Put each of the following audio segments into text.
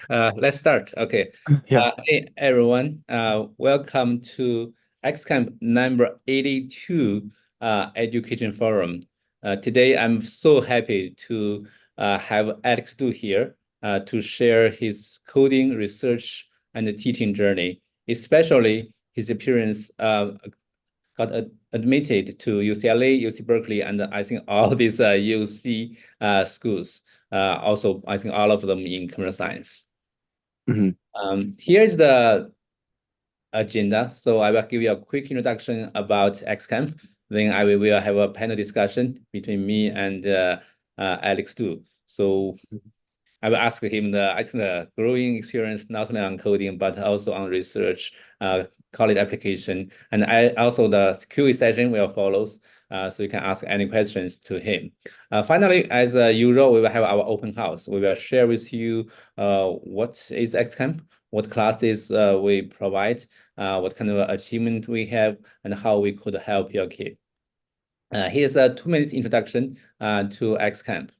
Let's start. Okay. Yeah. Hey everyone. Welcome to XCamp number 82 Education Forum. Today I'm so happy to have Alex Du here to share his coding research and teaching journey, especially his appearance got admitted to UCLA, UC Berkeley, and I think all these UC schools. Also, I think all of them in computer science. Here is the agenda. So I will give you a quick introduction about XCamp. Then I will have a panel discussion between me and Alex Du. So I will ask him the growing experience, not only on coding, but also on research, college application. And also the Q&A session will follow. So you can ask any questions to him. Finally, as usual, we will have our open house. We will share with you what is XCamp, what classes we provide, what kind of achievement we have, and how we could help your kid. Here's a 2-minute introduction to XCamp.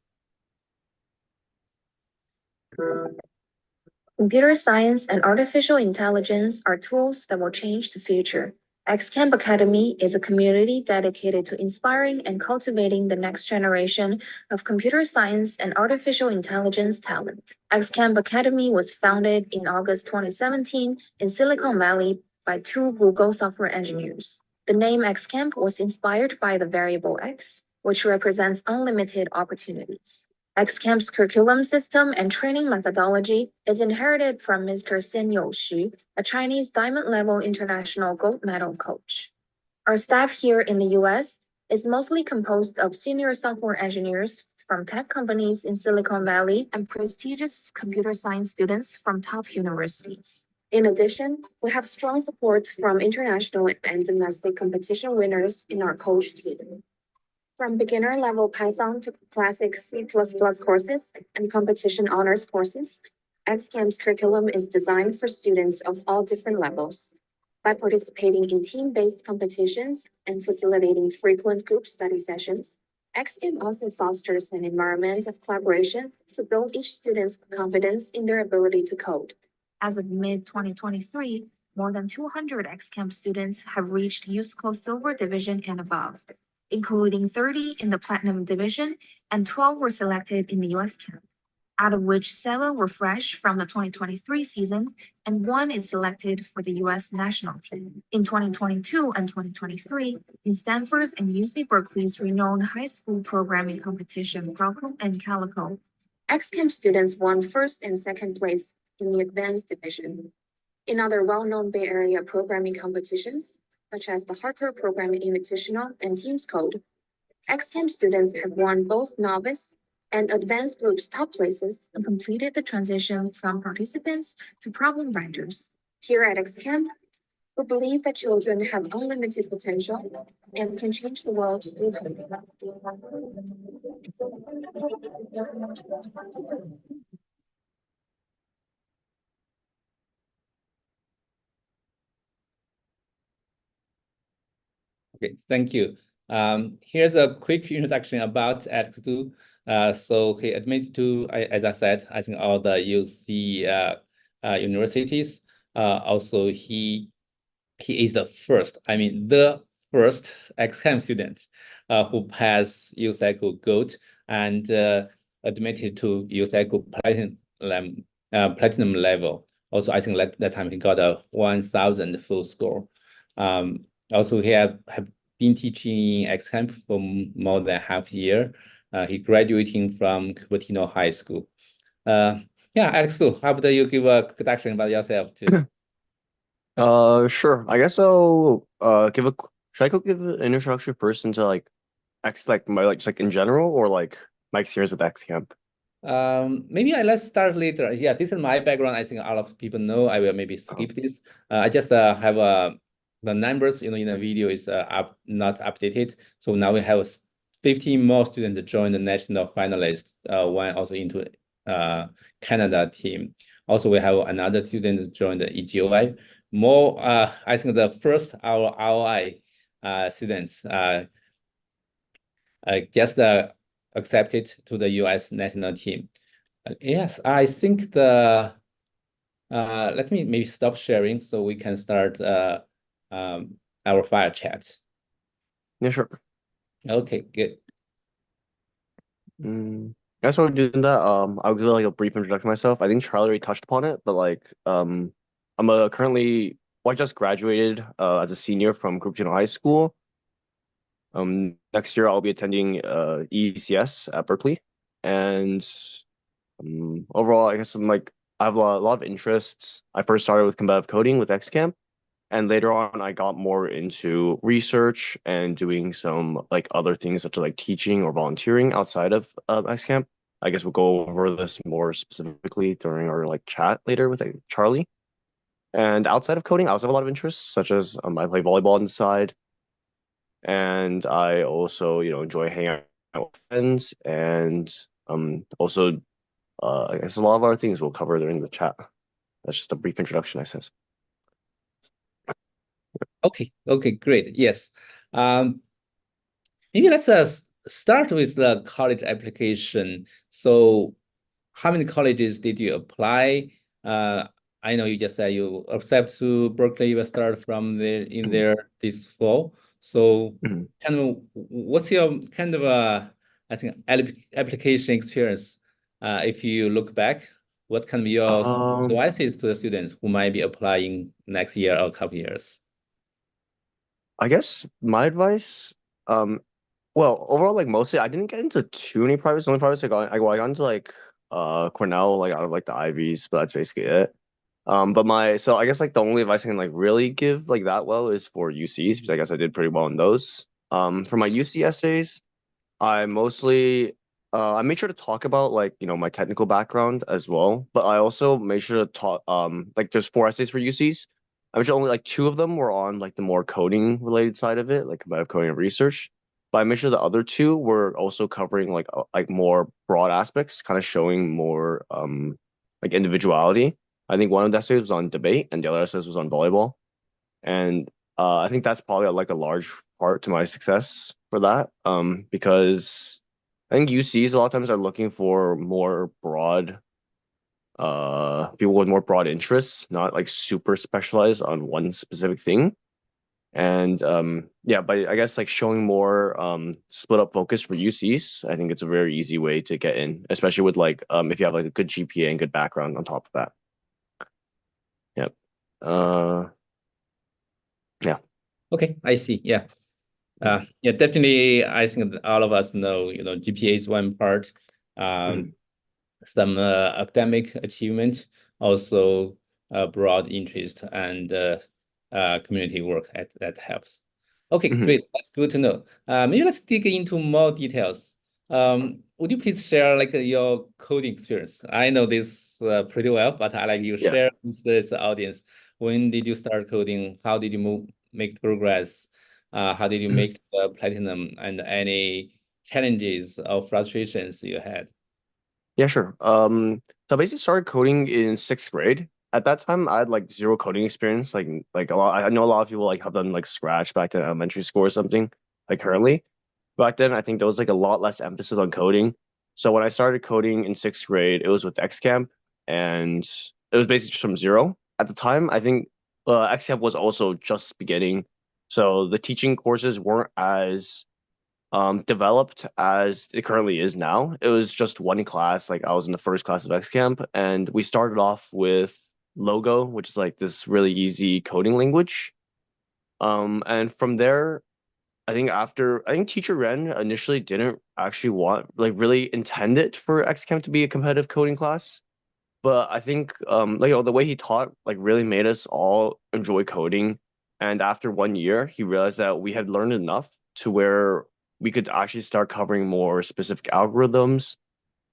Computer science and artificial intelligence are tools that will change the future. XCamp Academy is a community dedicated to inspiring and cultivating the next generation of computer science and artificial intelligence talent. XCamp Academy was founded in August 2017 in Silicon Valley by 2 Google software engineers. The name XCamp was inspired by the variable X, which represents unlimited opportunities. XCamp's curriculum system and training methodology is inherited from Mr. Senyo Xu, a Chinese diamond-level international gold medal coach. Our staff here in the U.S. is mostly composed of senior software engineers from tech companies in Silicon Valley and prestigious computer science students from top universities. In addition, we have strong support from international and domestic competition winners in our coach team. From beginner-level Python to classic C++ courses and competition honors courses, XCamp's curriculum is designed for students of all different levels. By participating in team-based competitions and facilitating frequent group study sessions, XCamp also fosters an environment of collaboration to build each student's confidence in their ability to code. As of mid-2023, more than 200 XCamp students have reached USACO Silver Division and above, including 30 in the Platinum Division, and 12 were selected in the US camp, out of which 7 were fresh from the 2023 season, and 1 is selected for the US national team. In 2022 and 2023, in Stanford's and UC Berkeley's renowned high school programming competition, Broco and Calico, XCamp students won first and second place in the Advanced Division. In other well-known Bay Area programming competitions, such as the Hardcore Programming Invitational and Teams Code, XCamp students have won both novice and advanced groups top places and completed the transition from participants to problem writers. Here at XCamp, we believe that children have unlimited potential and can change the world through coding. Okay, thank you. Here's a quick introduction about Alex Du. So he admitted to, as I said, I think all the UC universities. Also, he is the first XCamp student who passed USACO Gold and admitted to USACO Platinum level. Also, I think that time he got a 1,000 full score. Also, he have been teaching XCamp for more than half a year. He graduating from Cupertino High School. Yeah, Alex, how about you give a introduction about yourself too? Sure. I guess I'll should I give an introduction first into like just like in general or like my experience with XCamp? Maybe let's start later. Yeah, this is my background. I think a lot of people know. I will maybe skip this. I just have the numbers, in the video is not updated. So now we have 15 more students join the national finalists. One also into Canada team. Also, we have another student join the EGOI. More, I think the first our ROI students just accepted to the US national team. Yes, I think the let me maybe stop sharing so we can start our fire chat. Yeah, sure. Okay, good. That's what we're doing that. I'll give like a brief introduction to myself. I think Charlie already touched upon it, but like I'm a currently well, I just graduated as a senior from Group General High School. Next year I'll be attending ECS at Berkeley, and overall I guess I have a lot of interests. I first started with competitive coding with XCamp, and later on I got more into research and doing some like other things such as like teaching or volunteering outside of XCamp. I guess we'll go over this more specifically during our like chat later with like, Charlie. And outside of coding, I also have a lot of interests, such as I play volleyball on the side, and I also, enjoy hanging out with friends, and also, I guess a lot of other things we'll cover during the chat. That's just a brief introduction, I says. Okay, great. Yes. Maybe let's start with the college application. So how many colleges did you apply? I know you just said you accept to Berkeley, you will start from there this fall. So Mhm. kind of what's your kind of I think application experience? If you look back, what can be your advices to the students who might be applying next year or a couple years? I guess my advice, well, overall, like mostly, I didn't get into too many privates. The only privates I got into like Cornell, like out of like the Ivies, but that's basically it. So I guess like the only advice I can like really give like that well is for UCs, because I guess I did pretty well in those. For my UC essays, I mostly I made sure to talk about like my technical background as well, but I also made sure to talk like there's 4 essays for UCs. I made sure only like 2 of them were on like the more coding related side of it, like competitive coding and research. But I made sure the other 2 were also covering like more broad aspects, kind of showing more like individuality. I think one of the essays was on debate and the other essays was on volleyball. And I think that's probably like a large part to my success for that. Because I think UCs a lot of times are looking for more broad, people with more broad interests, not like super specialized on one specific thing. And yeah, but I guess like showing more split up focus for UCs, I think it's a very easy way to get in, especially with like if you have like a good GPA and good background on top of that. Yep. Yeah. Okay, I see. Yeah. Yeah, definitely. I think that all of us know, GPA is one part. Mhm. Some academic achievement, also broad interest and community work that helps. Okay, Mhm. great. That's good to know. Maybe let's dig into more details. Would you please share like your coding experience? I know this pretty well, but I like you Yeah. share with this audience. When did you start coding? How did you make progress? How did you make the platinum, and any challenges or frustrations you had? Yeah, sure. So I basically started coding in 6th grade. At that time, I had like zero coding experience. Like a lot, I know a lot of people like have done like Scratch back in elementary school or something. Like currently, back then, I think there was like a lot less emphasis on coding. So when I started coding in 6th grade, it was with XCamp, and it was basically just from zero. At the time, I think XCamp was also just beginning, so the teaching courses weren't as developed as it currently is now. It was just one class. Like I was in the first class of XCamp, and we started off with Logo, which is like this really easy coding language. And from there, I think Teacher Ren initially didn't actually want like really intend it for XCamp to be a competitive coding class. But I think like the way he taught like really made us all enjoy coding. And after 1 year, he realized that we had learned enough to where we could actually start covering more specific algorithms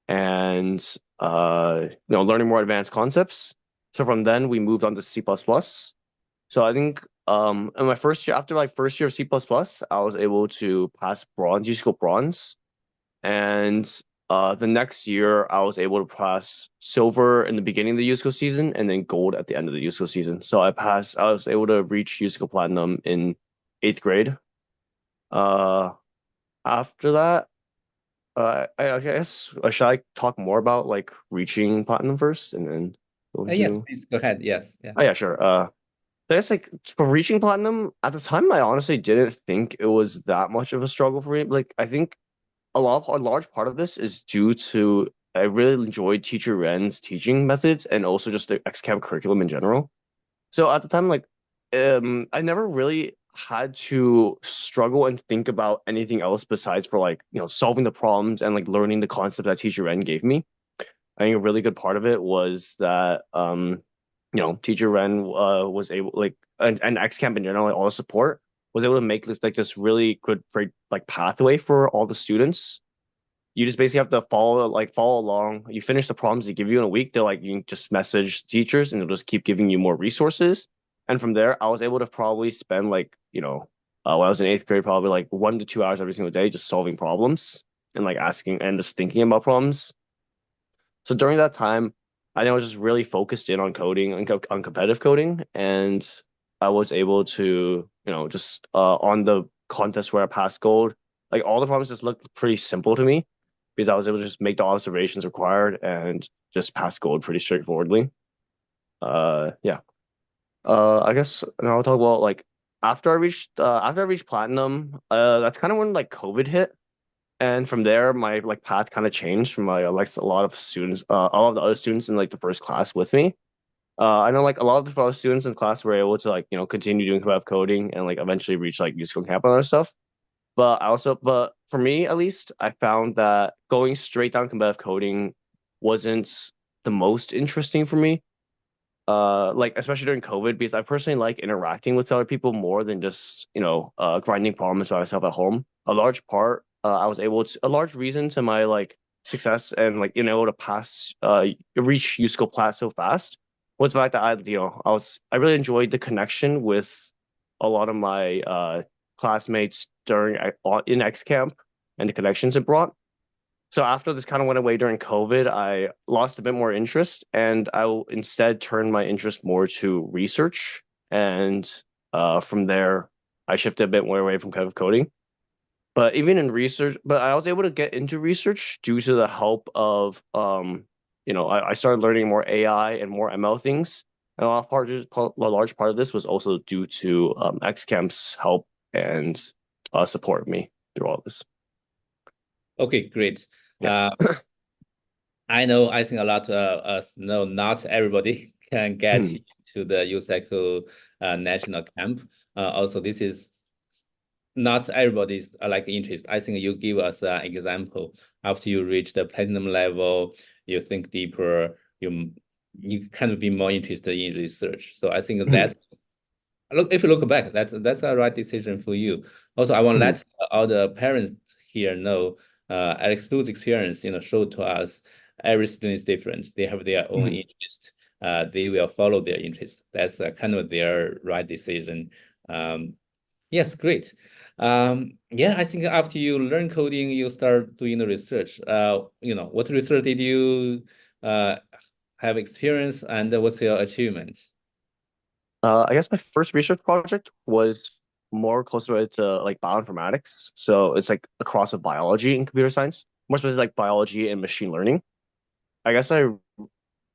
and learning more advanced concepts. So from then we moved on to C++. So I think in my first year, after like first year of C++, I was able to pass bronze, UCLA bronze, and the next year, I was able to pass silver in the beginning of the USACO season and then gold at the end of the USACO season. So I was able to reach USACO platinum in 8th grade. Uh, After that, I guess should I talk more about like reaching platinum first and then go Yes, into? please go ahead. Yes, yeah. Oh yeah, sure. I guess like for reaching platinum at the time, I honestly didn't think it was that much of a struggle for me. Like I think a large part of this is due to I really enjoyed Teacher Ren's teaching methods and also just the XCamp curriculum in general. So at the time, like, I never really had to struggle and think about anything else besides for like, solving the problems and like learning the concept that Teacher Ren gave me. I think a really good part of it was that, Teacher Ren was able like and XCamp in general, like, all the support was able to make this really good like pathway for all the students. You just basically have to follow along. You finish the problems they give you in a week. They're like you can just message teachers and they'll just keep giving you more resources. And from there, I was able to probably spend like, when I was in eighth grade, probably like 1 to 2 hours every single day just solving problems and like asking and just thinking about problems. So during that time, I think I was just really focused in on coding, on competitive coding, and I was able to, just on the contest where I passed gold, like all the problems just looked pretty simple to me because I was able to just make the observations required and just pass gold pretty straightforwardly. Yeah. I guess now I'll talk about like after I reached platinum. That's kind of when like COVID hit. And from there, my like path kind of changed from like a lot of students, all of the other students in like the first class with me. I know like a lot of the other students in class were able to like continue doing web coding and like eventually reach like musical camp and other stuff. But for me at least, I found that going straight down competitive coding wasn't the most interesting for me. Like especially during COVID, because I personally like interacting with other people more than just grinding problems by myself at home. A large reason to my like success and like able to reach USCO Plat so fast was the fact that I really enjoyed the connection with a lot of my classmates in X Camp and the connections it brought. So after this kind of went away during COVID, I lost a bit more interest, and I will instead turn my interest more to research. And from there, I shifted a bit more away from kind of coding. But even in research, but I was able to get into research due to the help of, I started learning more AI and more ML things. And a large part of this was also due to XCamp's help and support me through all this. Okay, great. Yeah. I think a lot of us know not everybody can get to the USACO national camp. Also, this is not everybody's like interest. I think you give us an example. After you reach the platinum level, you think deeper, you kind of be more interested in research. So I think that's if you look back, that's a right decision for you. Also, I want to let all the parents here know Alex Lu's experience, showed to us every student is different. They have their own interest. They will follow their interest. That's kind of their right decision. Yes, great. Yeah, I think after you learn coding, you start doing the research. What research did you have experience and what's your achievement? I guess my first research project was more closer to like bioinformatics. So it's like a cross of biology and computer science, more specifically like biology and machine learning. I guess I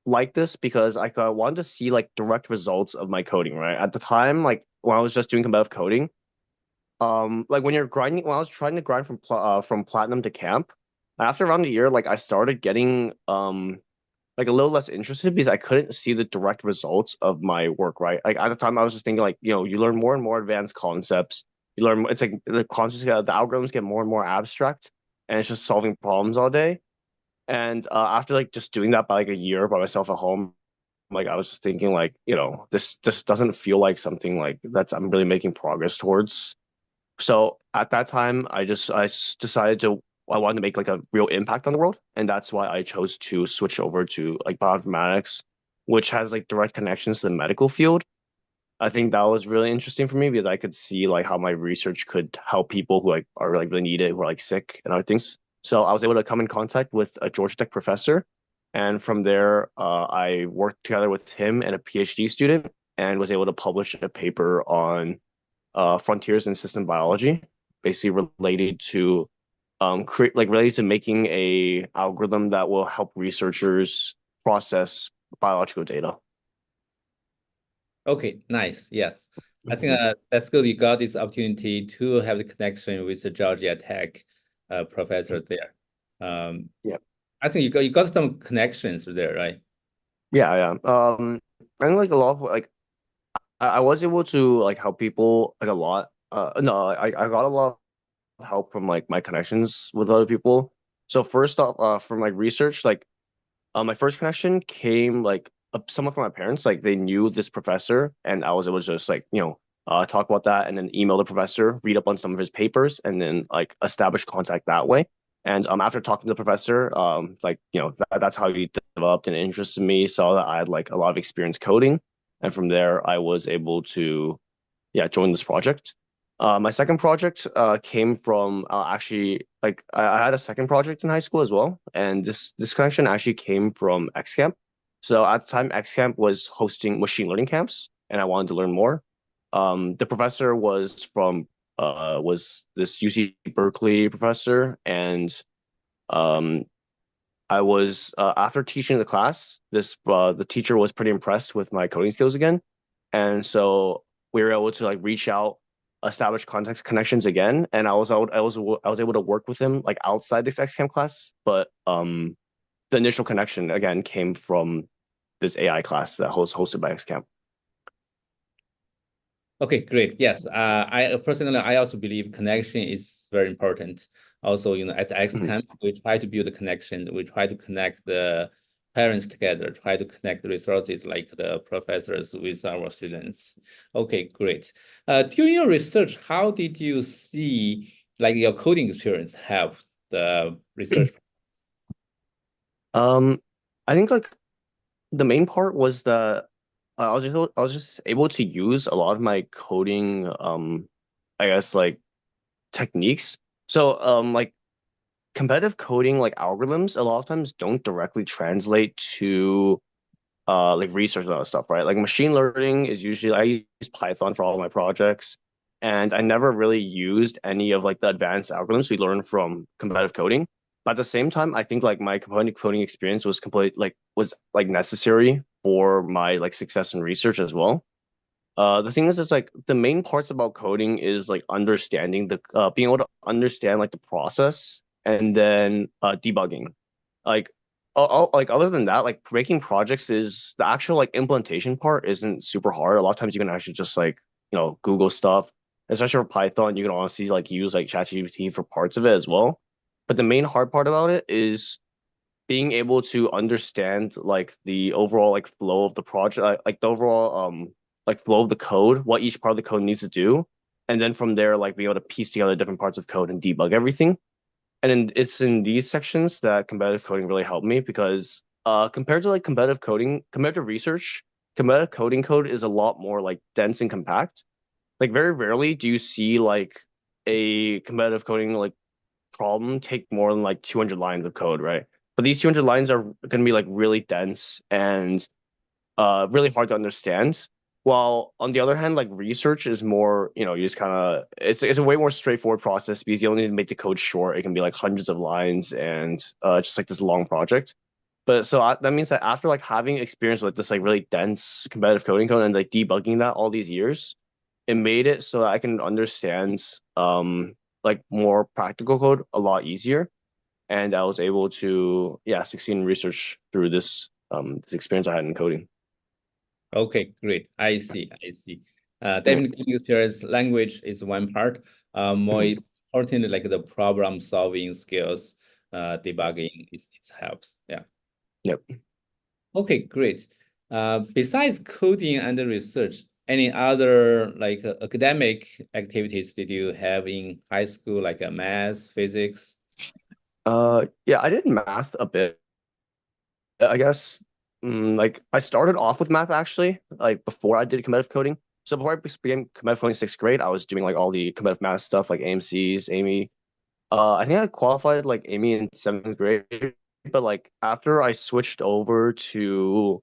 like this because I wanted to see like direct results of my coding, right? At the time, like when I was just doing competitive coding, like when I was trying to grind from platinum to camp, after around a year, like I started getting like a little less interested because I couldn't see the direct results of my work, right? Like at the time, I was just thinking like, you learn more and more advanced concepts. It's like the concepts, the algorithms get more and more abstract, and it's just solving problems all day. And after like just doing that by like a year by myself at home, like I was just thinking like, this just doesn't feel like something like I'm really making progress towards. So at that time, decided I wanted to make like a real impact on the world, and that's why I chose to switch over to like bioinformatics, which has like direct connections to the medical field. I think that was really interesting for me because I could see like how my research could help people who like are like really needed, who are like sick and other things. So I was able to come in contact with a Georgia Tech professor, and from there, I worked together with him and a PhD student, and was able to publish a paper on frontiers in system biology, basically related to create like related to making a algorithm that will help researchers process biological data. Okay, nice. Yes. I think Mhm. that's good. You got this opportunity to have the connection with the Georgia Tech professor there. Yeah. I think you got some connections there, right? Yeah, yeah. And like a lot of like I was able to like help people like a lot. No, I got a lot of help from like my connections with other people. So first off, from like research, like my first connection came like somewhat from my parents. Like they knew this professor, and I was able to just like talk about that, and then email the professor, read up on some of his papers, and then like establish contact that way. And after talking to the professor, like that's how he developed an interest in me. Saw that I had like a lot of experience coding, and from there I was able to join this project. My second project came from actually like I had a second project in high school as well, and this connection actually came from XCamp. So at the time, XCamp was hosting machine learning camps, and I wanted to learn more. The professor was this UC Berkeley professor, and um, I was after teaching the class, the teacher was pretty impressed with my coding skills again, and so we were able to like reach out, establish context connections again, and I was able to work with him like outside this XCamp class, but the initial connection again came from this AI class that was hosted by XCamp. Okay, great. Yes, I personally, I also believe connection is very important. Also, at Mhm. XCamp, we try to build a connection. We try to connect the parents together, try to connect the resources like the professors with our students. Okay, great. During your research, how did you see like your coding experience help the research? Um, I think like the main part was that I was just able to use a lot of my coding I guess like techniques. So like competitive coding like algorithms a lot of times don't directly translate to like research and other stuff, right? Like machine learning is usually I use Python for all my projects, and I never really used any of like the advanced algorithms we learned from competitive coding. But at the same time, I think like my competitive coding experience was like necessary for my like success in research as well. The thing is, it's like the main parts about coding is like understanding being able to understand like the process and then debugging. Like, like other than that, like making projects is the actual like implementation part isn't super hard. A lot of times you can actually just like Google stuff, especially for Python. You can honestly like use like ChatGPT for parts of it as well. But the main hard part about it is being able to understand like the overall like flow of the project, like the overall like flow of the code, what each part of the code needs to do, and then from there like be able to piece together different parts of code and debug everything. And then it's in these sections that competitive coding really helped me because compared to like compared to research, competitive coding code is a lot more like dense and compact. Like very rarely do you see like a competitive coding like problem take more than like 200 lines of code, right? But these 200 lines are going to be like really dense and really hard to understand. While on the other hand, like research is more, you just kind of it's a way more straightforward process because you only need to make the code short. It can be like hundreds of lines and just like this long project. But so that means that after like having experience with this like really dense competitive coding code and like debugging that all these years, it made it so that I can understand like more practical code a lot easier. And I was able to succeed in research through this experience I had in coding. Okay, great. I see. I see. Yeah. Definitely experience language is one part. More Mhm. importantly, like the problem solving skills, debugging it helps. Yeah. Yep. Okay, great. Besides coding and research, any other like academic activities did you have in high school, like math, physics? Yeah, I did math a bit. I guess like I started off with math actually, like before I did competitive coding. So before I began competitive coding in sixth grade, I was doing like all the competitive math stuff like AMCs, Amy. I think I qualified like Amy in seventh grade, but like after I switched over to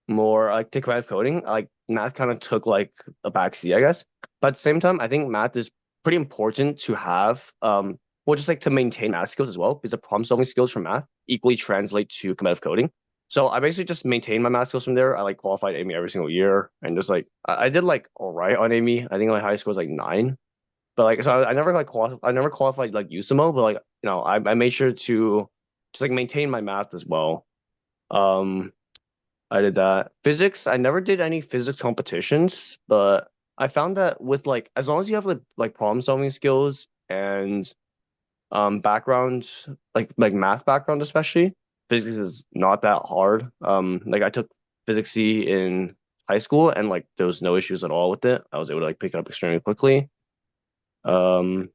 more like to competitive coding, like math kind of took like a backseat, I guess. But at the same time, I think math is pretty important to have. well, just like to maintain math skills as well, because the problem solving skills from math equally translate to competitive coding. So I basically just maintained my math skills from there. I like qualified AME every single year, and just like I did like all right on AME. I think my high score was like 9, but like so I never like I never qualified like USAMO, but like I made sure to just like maintain my math as well. Um, I did that. Physics, I never did any physics competitions, but I found that with like as long as you have like problem solving skills and background, like math background especially, physics is not that hard. Like I took physics C in high school and like there was no issues at all with it. I was able to like pick it up extremely quickly. Um,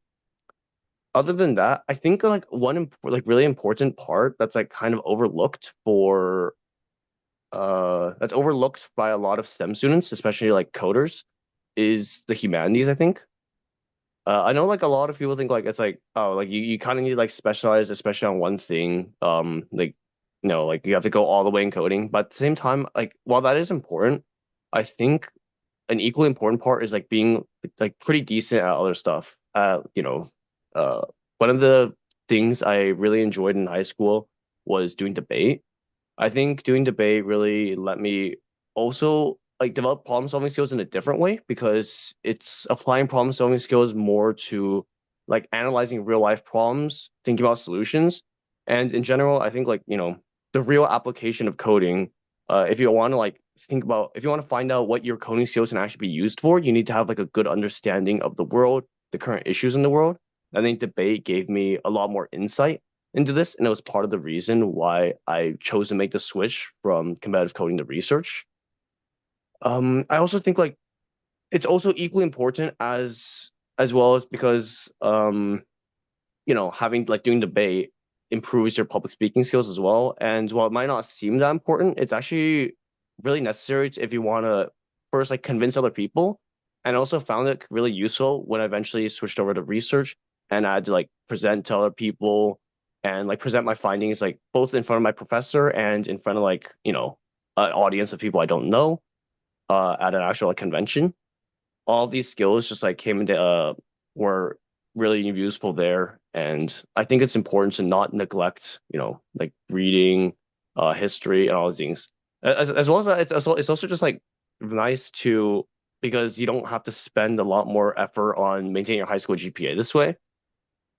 Other than that, I think like like really important part that's like kind of overlooked for that's overlooked by a lot of STEM students, especially like coders, is the humanities, I think. I know like a lot of people think like it's like, oh, like you kind of need to like specialize, especially on one thing. Like like you have to go all the way in coding. But at the same time, like while that is important, I think an equally important part is like being like pretty decent at other stuff. Uh, one of the things I really enjoyed in high school was doing debate. I think doing debate really let me also like develop problem solving skills in a different way because it's applying problem solving skills more to like analyzing real life problems, thinking about solutions. And in general, I think like, the real application of coding, if you want to like if you want to find out what your coding skills can actually be used for, you need to have like a good understanding of the world, the current issues in the world. I think debate gave me a lot more insight into this, and it was part of the reason why I chose to make the switch from competitive coding to research. I also think like it's also equally important as well as because having like doing debate improves your public speaking skills as well. And while it might not seem that important, it's actually really necessary if you want to first like convince other people. And I also found it really useful when I eventually switched over to research and I had to like present to other people and like present my findings like both in front of my professor and in front of like an audience of people I don't know at an actual like, convention. All of these skills just like came into were really useful there, and I think it's important to not neglect like reading, history, and all these things. As well as that, it's also just like nice to because you don't have to spend a lot more effort on maintaining your high school GPA this way.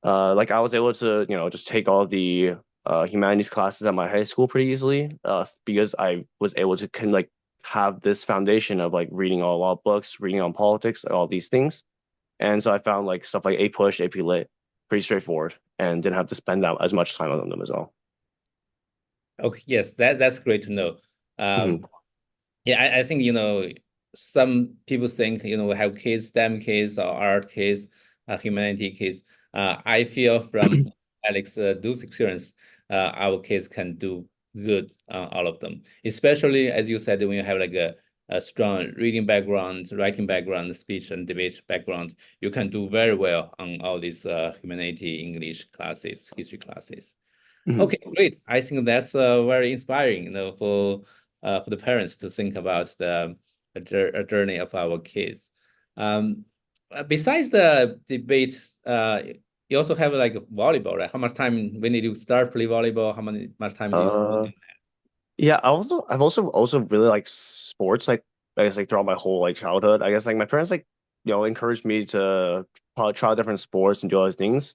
Like I was able to just take all the humanities classes at my high school pretty easily because I was able to like have this foundation of like reading a lot of books, reading on politics, all these things. And so I found like stuff like A Push, AP Lit pretty straightforward and didn't have to spend that as much time on them as well. Okay, yes, that's great to know. Mhm. Yeah, I think some people think we have kids, STEM kids or art kids, humanity kids. I feel from Alex those experience, our kids can do good on all of them. Especially as you said, when you have like a strong reading background, writing background, speech and debate background, you can do very well on all these humanity, English classes, history classes. Mhm. Okay, great. I think that's very inspiring, for the parents to think about the journey of our kids. Besides the debates, you also have like volleyball, right? How much time when did you start play volleyball? Much time do you spend? Uh, yeah, I've also really liked sports, like I guess like throughout my whole like childhood. I guess like my parents like encouraged me to try different sports and do all these things.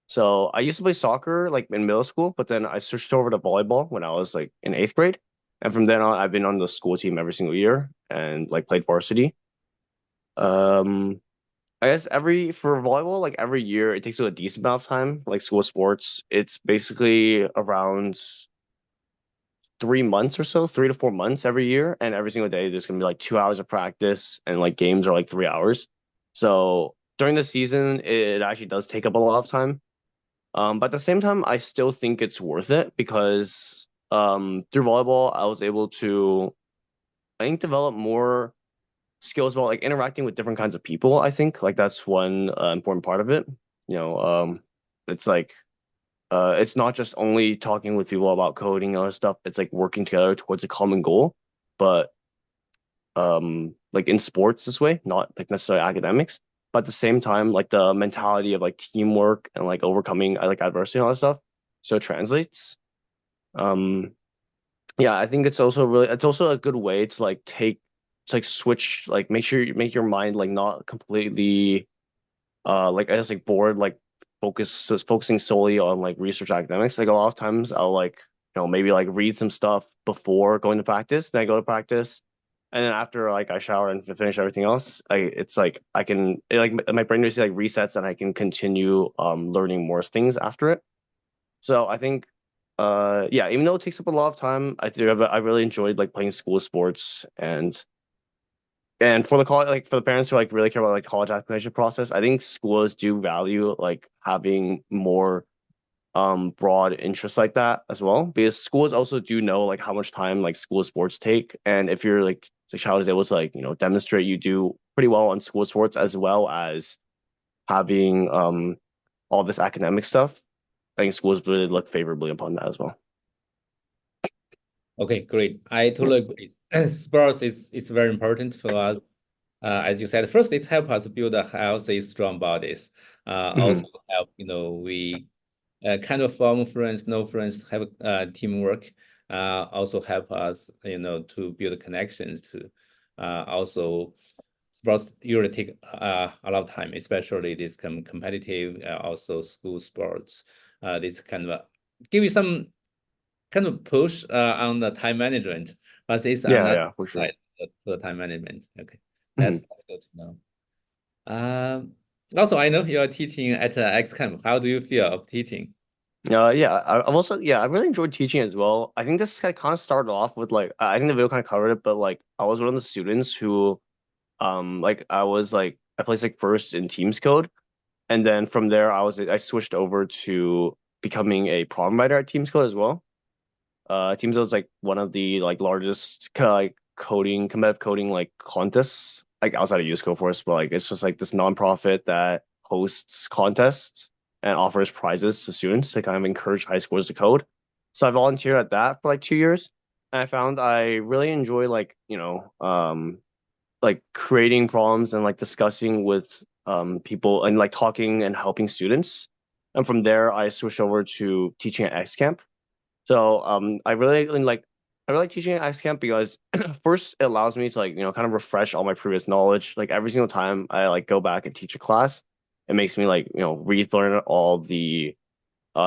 So I used to play soccer like in middle school, but then I switched over to volleyball when I was like in eighth grade. And from then on, I've been on the school team every single year and like played varsity. Um, I guess for volleyball, like every year, it takes a decent amount of time. Like school sports, it's basically around 3 months or so, 3 to 4 months every year, and every single day there's gonna be like 2 hours of practice, and like games are like 3 hours. So during the season, it actually does take up a lot of time. But at the same time, I still think it's worth it because through volleyball, I was able to, I think, develop more skills about like interacting with different kinds of people. I think like that's one important part of it. You know, it's like it's not just only talking with people about coding and other stuff. It's like working together towards a common goal, but like in sports this way, not like necessarily academics. but at the same time, like the mentality of like teamwork and like overcoming like adversity and all that stuff, so it translates. Yeah, I think it's also a good way to like switch, like make sure you make your mind like not completely like I guess like bored, like focusing solely on like research academics. Like a lot of times I'll like maybe like read some stuff before going to practice, then I go to practice, and then after like I shower and finish everything else, it's like my brain basically like resets and I can continue learning more things after it. So I think yeah, even though it takes up a lot of time, I really enjoyed like playing school sports, and for the college, like for the parents who like really care about like college application process, I think schools do value like having more broad interests like that as well, because schools also do know like how much time like school sports take, and if you're like the child is able to like demonstrate you do pretty well on school sports as well as having all this academic stuff, I think schools really look favorably upon that as well. Okay, great. I totally agree. Sports is very important for us. As you said, first it helps us build a healthy, strong bodies. Also help, we kind of form friends, know friends, have teamwork. Also help us, to build connections to. Also, sports usually take a lot of time, especially this competitive, also school sports. This kind of give you some kind of push on the time management, but it's another For sure. side for the time management. Okay, Mhm. that's good to know. Also, I know you are teaching at XCamp. How do you feel of teaching? Yeah, I've also I really enjoyed teaching as well. I think this kind of started off with like I think the video kind of covered it, but like I was one of the students who like I placed like first in Teams code, and then from there I switched over to becoming a problem writer at Teams code as well. Teams code is like one of the like largest like competitive coding like contests like outside of USACO, of course, but like it's just like this nonprofit that hosts contests and offers prizes to students to kind of encourage high schoolers to code. So I volunteered at that for like 2 years, and I found I really enjoy like like creating problems and like discussing with people and like talking and helping students. And from there, I switched over to teaching at XCamp. So I really like teaching at XCamp because first it allows me to like kind of refresh all my previous knowledge. Like every single time I like go back and teach a class, it makes me like relearn all the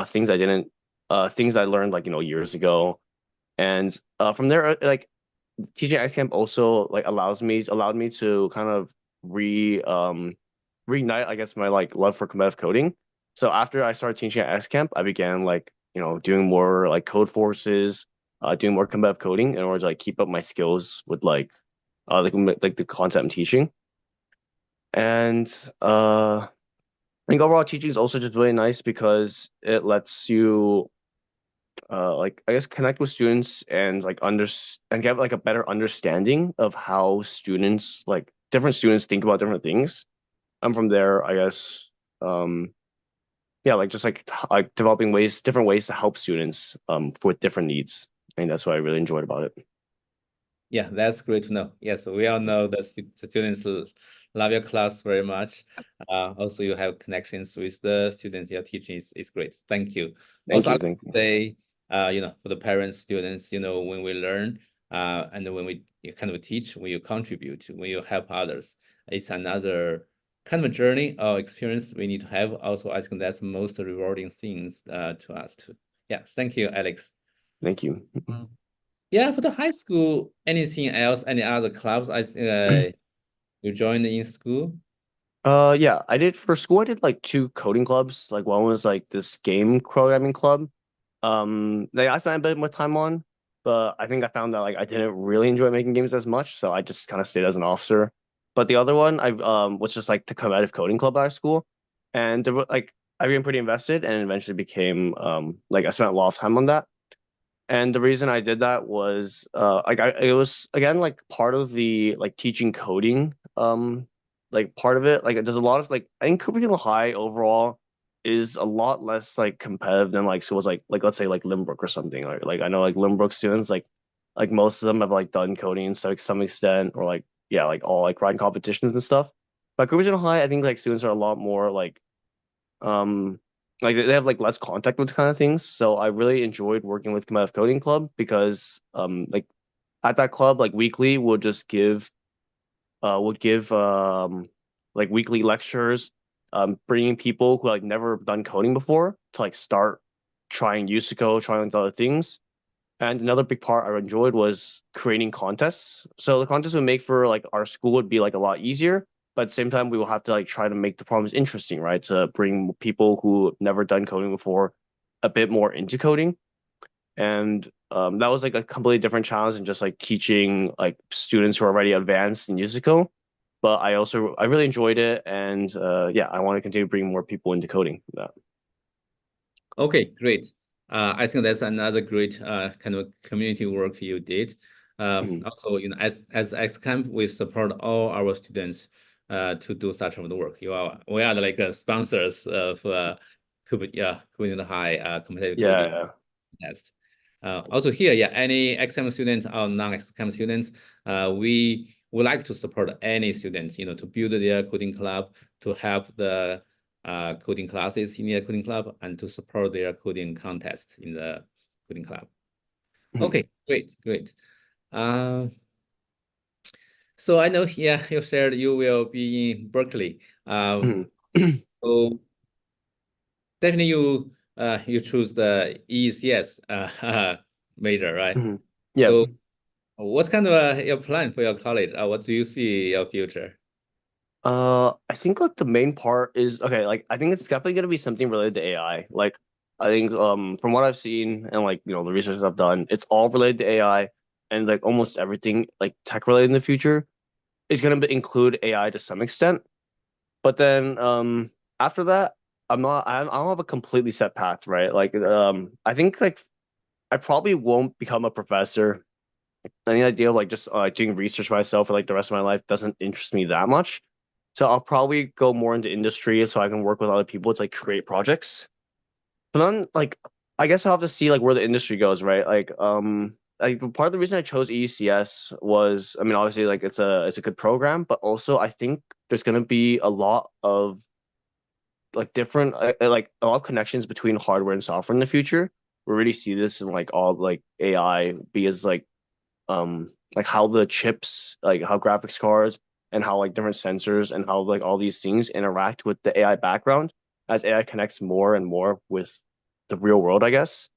things I learned like years ago. And from there like teaching at XCamp also like allowed me to kind of reignite I guess my like love for competitive coding. So after I started teaching at XCamp, I began like doing more like code forces, doing more competitive coding in order to like keep up my skills with like the content I'm teaching. And I think overall teaching is also just really nice because it lets you like I guess connect with students and like and get like a better understanding of how students like different students think about different things. And from there, I guess yeah, like just like developing different ways to help students with different needs. I think that's what I really enjoyed about it. Yeah, that's great to know. Yes, we all know that students love your class very much. Also, you have connections with the students you're teaching is great. Thank you. Thank Also, I you, would thank you. say, for the parents, students, when we learn, and when we kind of teach, when you contribute, when you help others, it's another kind of a journey or experience we need to have. Also, I think that's the most rewarding things to us too. Yeah, thank you, Alex. Thank you. Yeah, for the high school, anything else, any other clubs you joined in school? Yeah, I did for school. I did like two coding clubs. Like one was like this game programming club. That I spent a bit more time on, but I think I found that like I didn't really enjoy making games as much, so I just kind of stayed as an officer. But the other one, I was just like the competitive coding club at our school, and there were like I became pretty invested, and eventually became like I spent a lot of time on that. And the reason I did that was it was again like part of the like teaching coding like part of it. Like there's a lot of like I think Cupertino High overall is a lot less like competitive than like schools like let's say like Limbrook or something. Like I know like Limbrook students like most of them have like done coding to like some extent, or like yeah, like all like writing competitions and stuff. But Cooperstown High, I think like students are a lot more like they have like less contact with kind of things. So I really enjoyed working with Competitive Coding Club because like at that club like weekly we'll just give would give like weekly lectures, bringing people who like never done coding before to like start trying UCICO, trying like other things. And another big part I enjoyed was creating contests. So the contests we make for like our school would be like a lot easier, but at the same time we will have to like try to make the problems interesting, right? To bring people who never done coding before a bit more into coding. And that was like a completely different challenge than just like teaching like students who are already advanced in musical. But I really enjoyed it, and yeah, I want to continue bringing more people into coding. Okay, great. I think that's another great kind of community work you did. Mhm. Also, as XCamp, we support all our students to do such of the work. We are like sponsors of Kubernetes High competitive coding Yeah, test. Also here, yeah, any XCamp students or non-XCamp students, we would like to support any students, to build their coding club, to help the coding classes in their coding club, and to support their coding contest in the coding club. Mhm. Okay, great. Uh, so I know here you shared you will be in Berkeley. Mhm. So definitely you choose the ECS major, right? Mhm. Yeah. So what's kind of your plan for your college? What do you see your future? I think like the main part is okay, like I think it's definitely gonna be something related to AI. Like I think from what I've seen and like the research I've done, it's all related to AI and like almost everything like tech related in the future is gonna include AI to some extent. But then after that, I don't have a completely set path, right? Like I think like I probably won't become a professor. Any idea of like just doing research myself for like the rest of my life doesn't interest me that much. So I'll probably go more into industry so I can work with other people to like create projects. But then like I guess I'll have to see like where the industry goes, right? Like part of the reason I chose ECS was I mean obviously like it's a good program, but also I think there's gonna be a lot of like different like a lot of connections between hardware and software in the future. We already see this in like all like AI because like how the chips, like how graphics cards and how like different sensors and how like all these things interact with the AI background as AI connects more and more with the real world, I guess.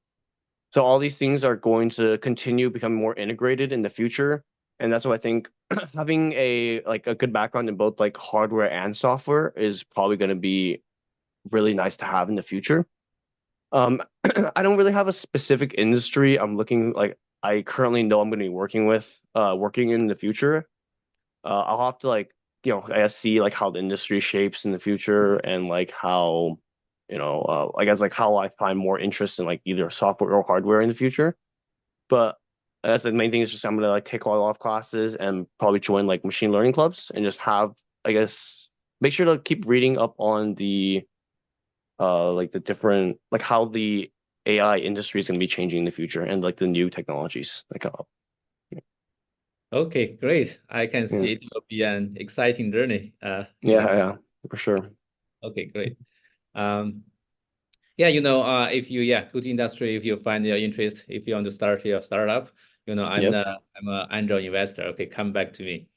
So all these things are going to continue becoming more integrated in the future. And that's why I think having a good background in both like hardware and software is probably going to be really nice to have in the future. I don't really have a specific industry I'm looking like I currently know I'm going to be working in the future. I'll have to like, I guess see like how the industry shapes in the future and like how, I guess like how I find more interest in like either software or hardware in the future. But I guess the main thing is just I'm gonna like take a lot of classes and probably join like machine learning clubs and just have, I guess, make sure to keep reading up on the like the different like how the AI industry is going to be changing in the future and like the new technologies that come up. Okay, great. I can Yeah, see it will be an exciting journey. yeah, for sure. Okay, great. Um, yeah, if you go to industry, if you find your interest, if you want to start your startup, Yep. I'm an angel investor. Okay, come back to me.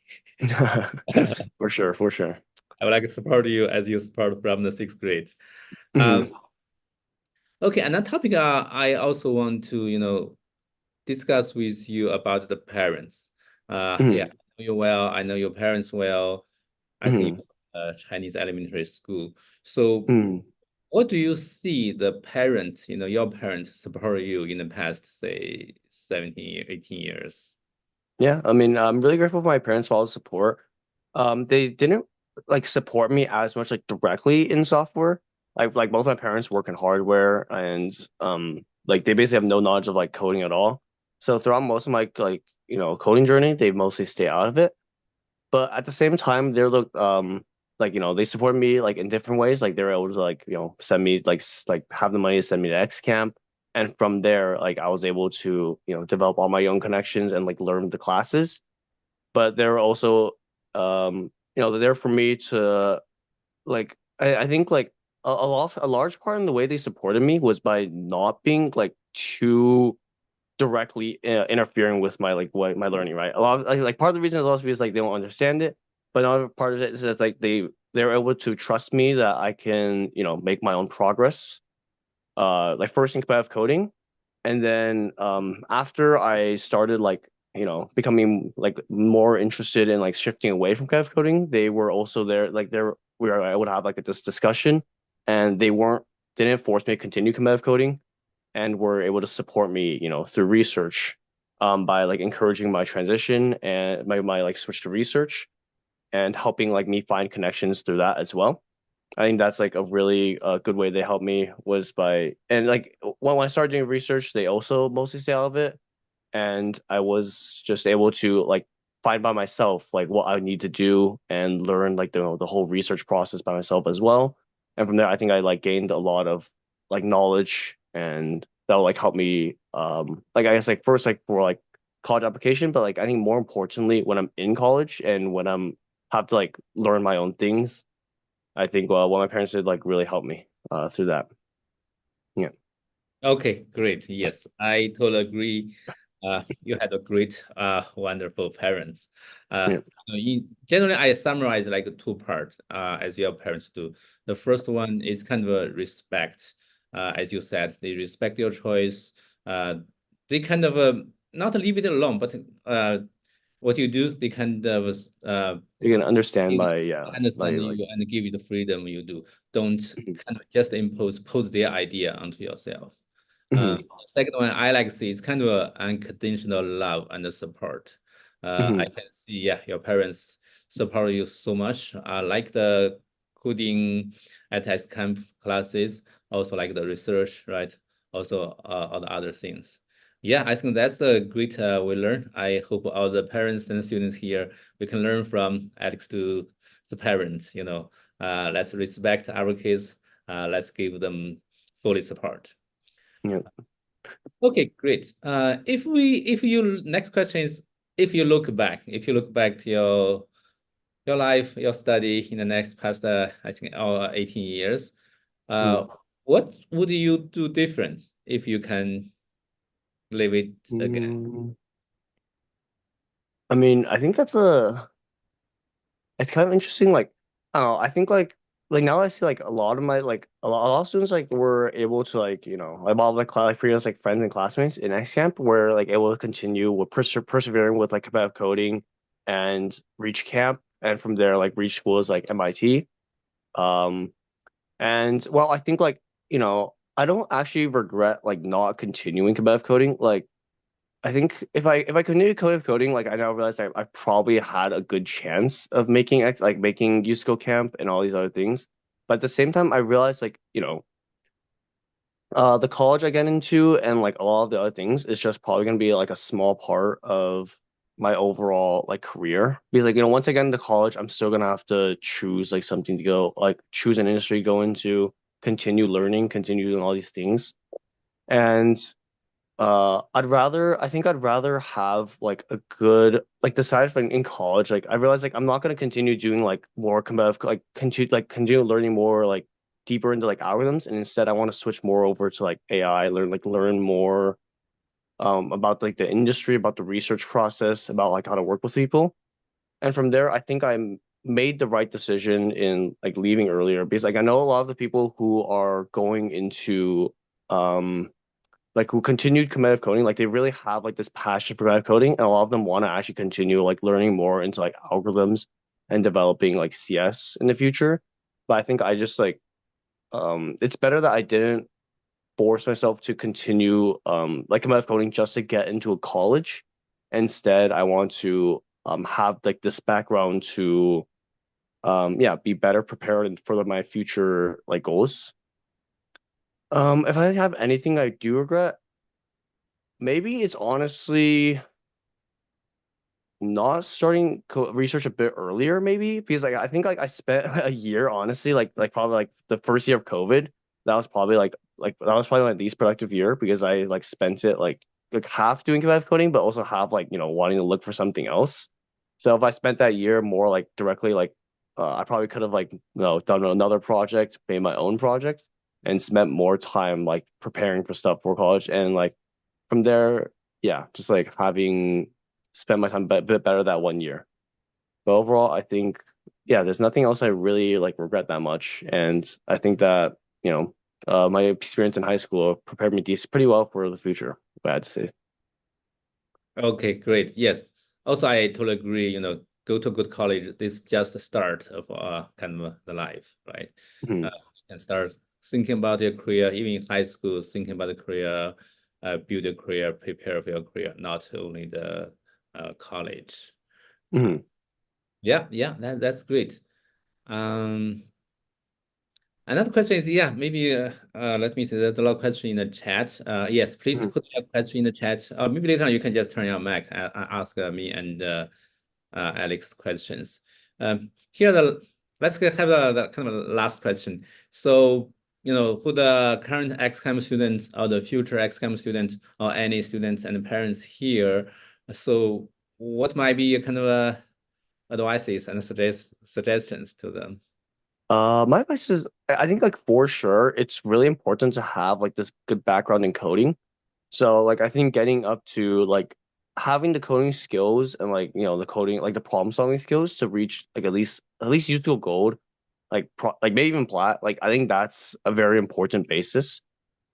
For sure, for sure. I would like to support you as you support from the sixth grade. Um, Mhm. okay, another topic I also want to, discuss with you about the parents. Yeah, I Mhm. know you well. I know your parents well. I think Mhm. Chinese elementary school. So Mhm. what do you see the parents, your parents support you in the past, say, 17, 18 years? Yeah, I mean, I'm really grateful for my parents for all the support. They didn't like support me as much like directly in software. Like both my parents work in hardware and like they basically have no knowledge of like coding at all. So throughout most of my like coding journey, they mostly stay out of it. But at the same time, like they support me like in different ways. Like they're able to like send me like have the money to send me to X camp, and from there like I was able to develop all my own connections and like learn the classes. But they're also they're there for me to like I think like a large part in the way they supported me was by not being like too directly interfering with my like what my learning, right? A lot of like part of the reason is also because like they don't understand it, but another part of it is that like they're able to trust me that I can make my own progress. Like first in competitive coding, and then after I started like becoming like more interested in like shifting away from competitive coding, they were also there like there where I would have like this discussion, and didn't force me to continue competitive coding, and were able to support me, through research, by like encouraging my transition and my like switch to research, and helping like me find connections through that as well. I think that's like a really good way they helped me was by and like when I started doing research, they also mostly stay out of it, and I was just able to like find by myself like what I need to do and learn like the whole research process by myself as well. And from there, I think I like gained a lot of like knowledge, and that'll like help me like I guess like first like for like college application, but like I think more importantly when I'm in college and when I'm have to like learn my own things, I think what my parents did like really helped me through that. Yeah. Okay, great. Yes, I totally agree. You had a great, wonderful parents. Yeah. Generally, I summarize like two parts, as your parents do. The first one is kind of a respect. As you said, they respect your choice. They kind of not leave it alone, but what you do, they kind of You can understand they my understand like you and give you the freedom you do. Don't mhm, kind of just pose their idea onto yourself. mhm, Second one I like to see is kind of a unconditional love and support. I mhm, can see, yeah, your parents support you so much. Like the coding at X camp classes, also like the research, right? Also all the other things. Yeah, I think that's the great we learn. I hope all the parents and students here we can learn from Alex to the parents. Let's respect our kids. Let's give them fully support. yeah. Okay, great. If you next question is if you look back to your life, your study in the next past I think 18 years, Mhm. what would you do different if you can live it again? Mm, I mean, I think it's kind of interesting. Like, I don't know, I think like now I see like a lot of my like a lot of students like were able to like like a lot of like like previous like friends and classmates in X camp were like able to continue with persevering with like competitive coding and reach camp, and from there like reach schools like MIT. Um, and well, I think like I don't actually regret like not continuing competitive coding. Like I think if I continued coding, like I now realize I probably had a good chance of making USCO camp and all these other things. But at the same time, I realized like, the college I get into and like a lot of the other things is just probably gonna be like a small part of my overall like career. Because like, once I get into college, I'm still gonna have to choose like something to go, like choose an industry to go into, continue learning, continue doing all these things. And I think I'd rather have like a good like decide like in college. Like I realized like I'm not gonna continue doing like more competitive continue learning more like deeper into like algorithms, and instead I want to switch more over to like AI, learn more about like the industry, about the research process, about like how to work with people. And from there, I think I made the right decision in like leaving earlier, because like I know a lot of the people who are going into um like who continued competitive coding, like they really have like this passion for competitive coding, and a lot of them want to actually continue like learning more into like algorithms and developing like CS in the future. But I think I just like it's better that I didn't force myself to continue like competitive coding just to get into a college. Instead, I want to have like this background to yeah, be better prepared and further my future like goals. If I have anything I do regret, maybe it's honestly not starting research a bit earlier, maybe because like I think like I spent a year honestly, like probably like the first year of COVID. That was probably like that was probably my least productive year, because I like spent it like half doing competitive coding, but also half like wanting to look for something else. So if I spent that year more like directly like I probably could have like done another project, made my own project, and spent more time like preparing for stuff for college. And like from there, yeah, just like having spent my time a bit better that 1 year. But overall, I think yeah, there's nothing else I really like regret that much. And I think that my experience in high school prepared me pretty well for the future, if I had to say. Okay, great. Yes. Also, I totally agree. Go to a good college. This is just the start of kind of the life, right? Mhm. You can start thinking about your career, even in high school, thinking about the career, build a career, prepare for your career, not only the college. Mhm. Yeah, that's great. Another question is, yeah, maybe let me see. There's a lot of questions in the chat. Yes, please Mhm. put a question in the chat. Maybe later on you can just turn your mic and ask me and Alex questions. Let's have the kind of last question. So, who the current XChem students or the future XChem students or any students and parents here. So, what might be kind of advices and suggestions to them? My advice is, I think like for sure, it's really important to have like this good background in coding. So like I think getting up to like having the coding skills and like the coding like the problem solving skills to reach like at least UCL Gold, like maybe even Plat. Like I think that's a very important basis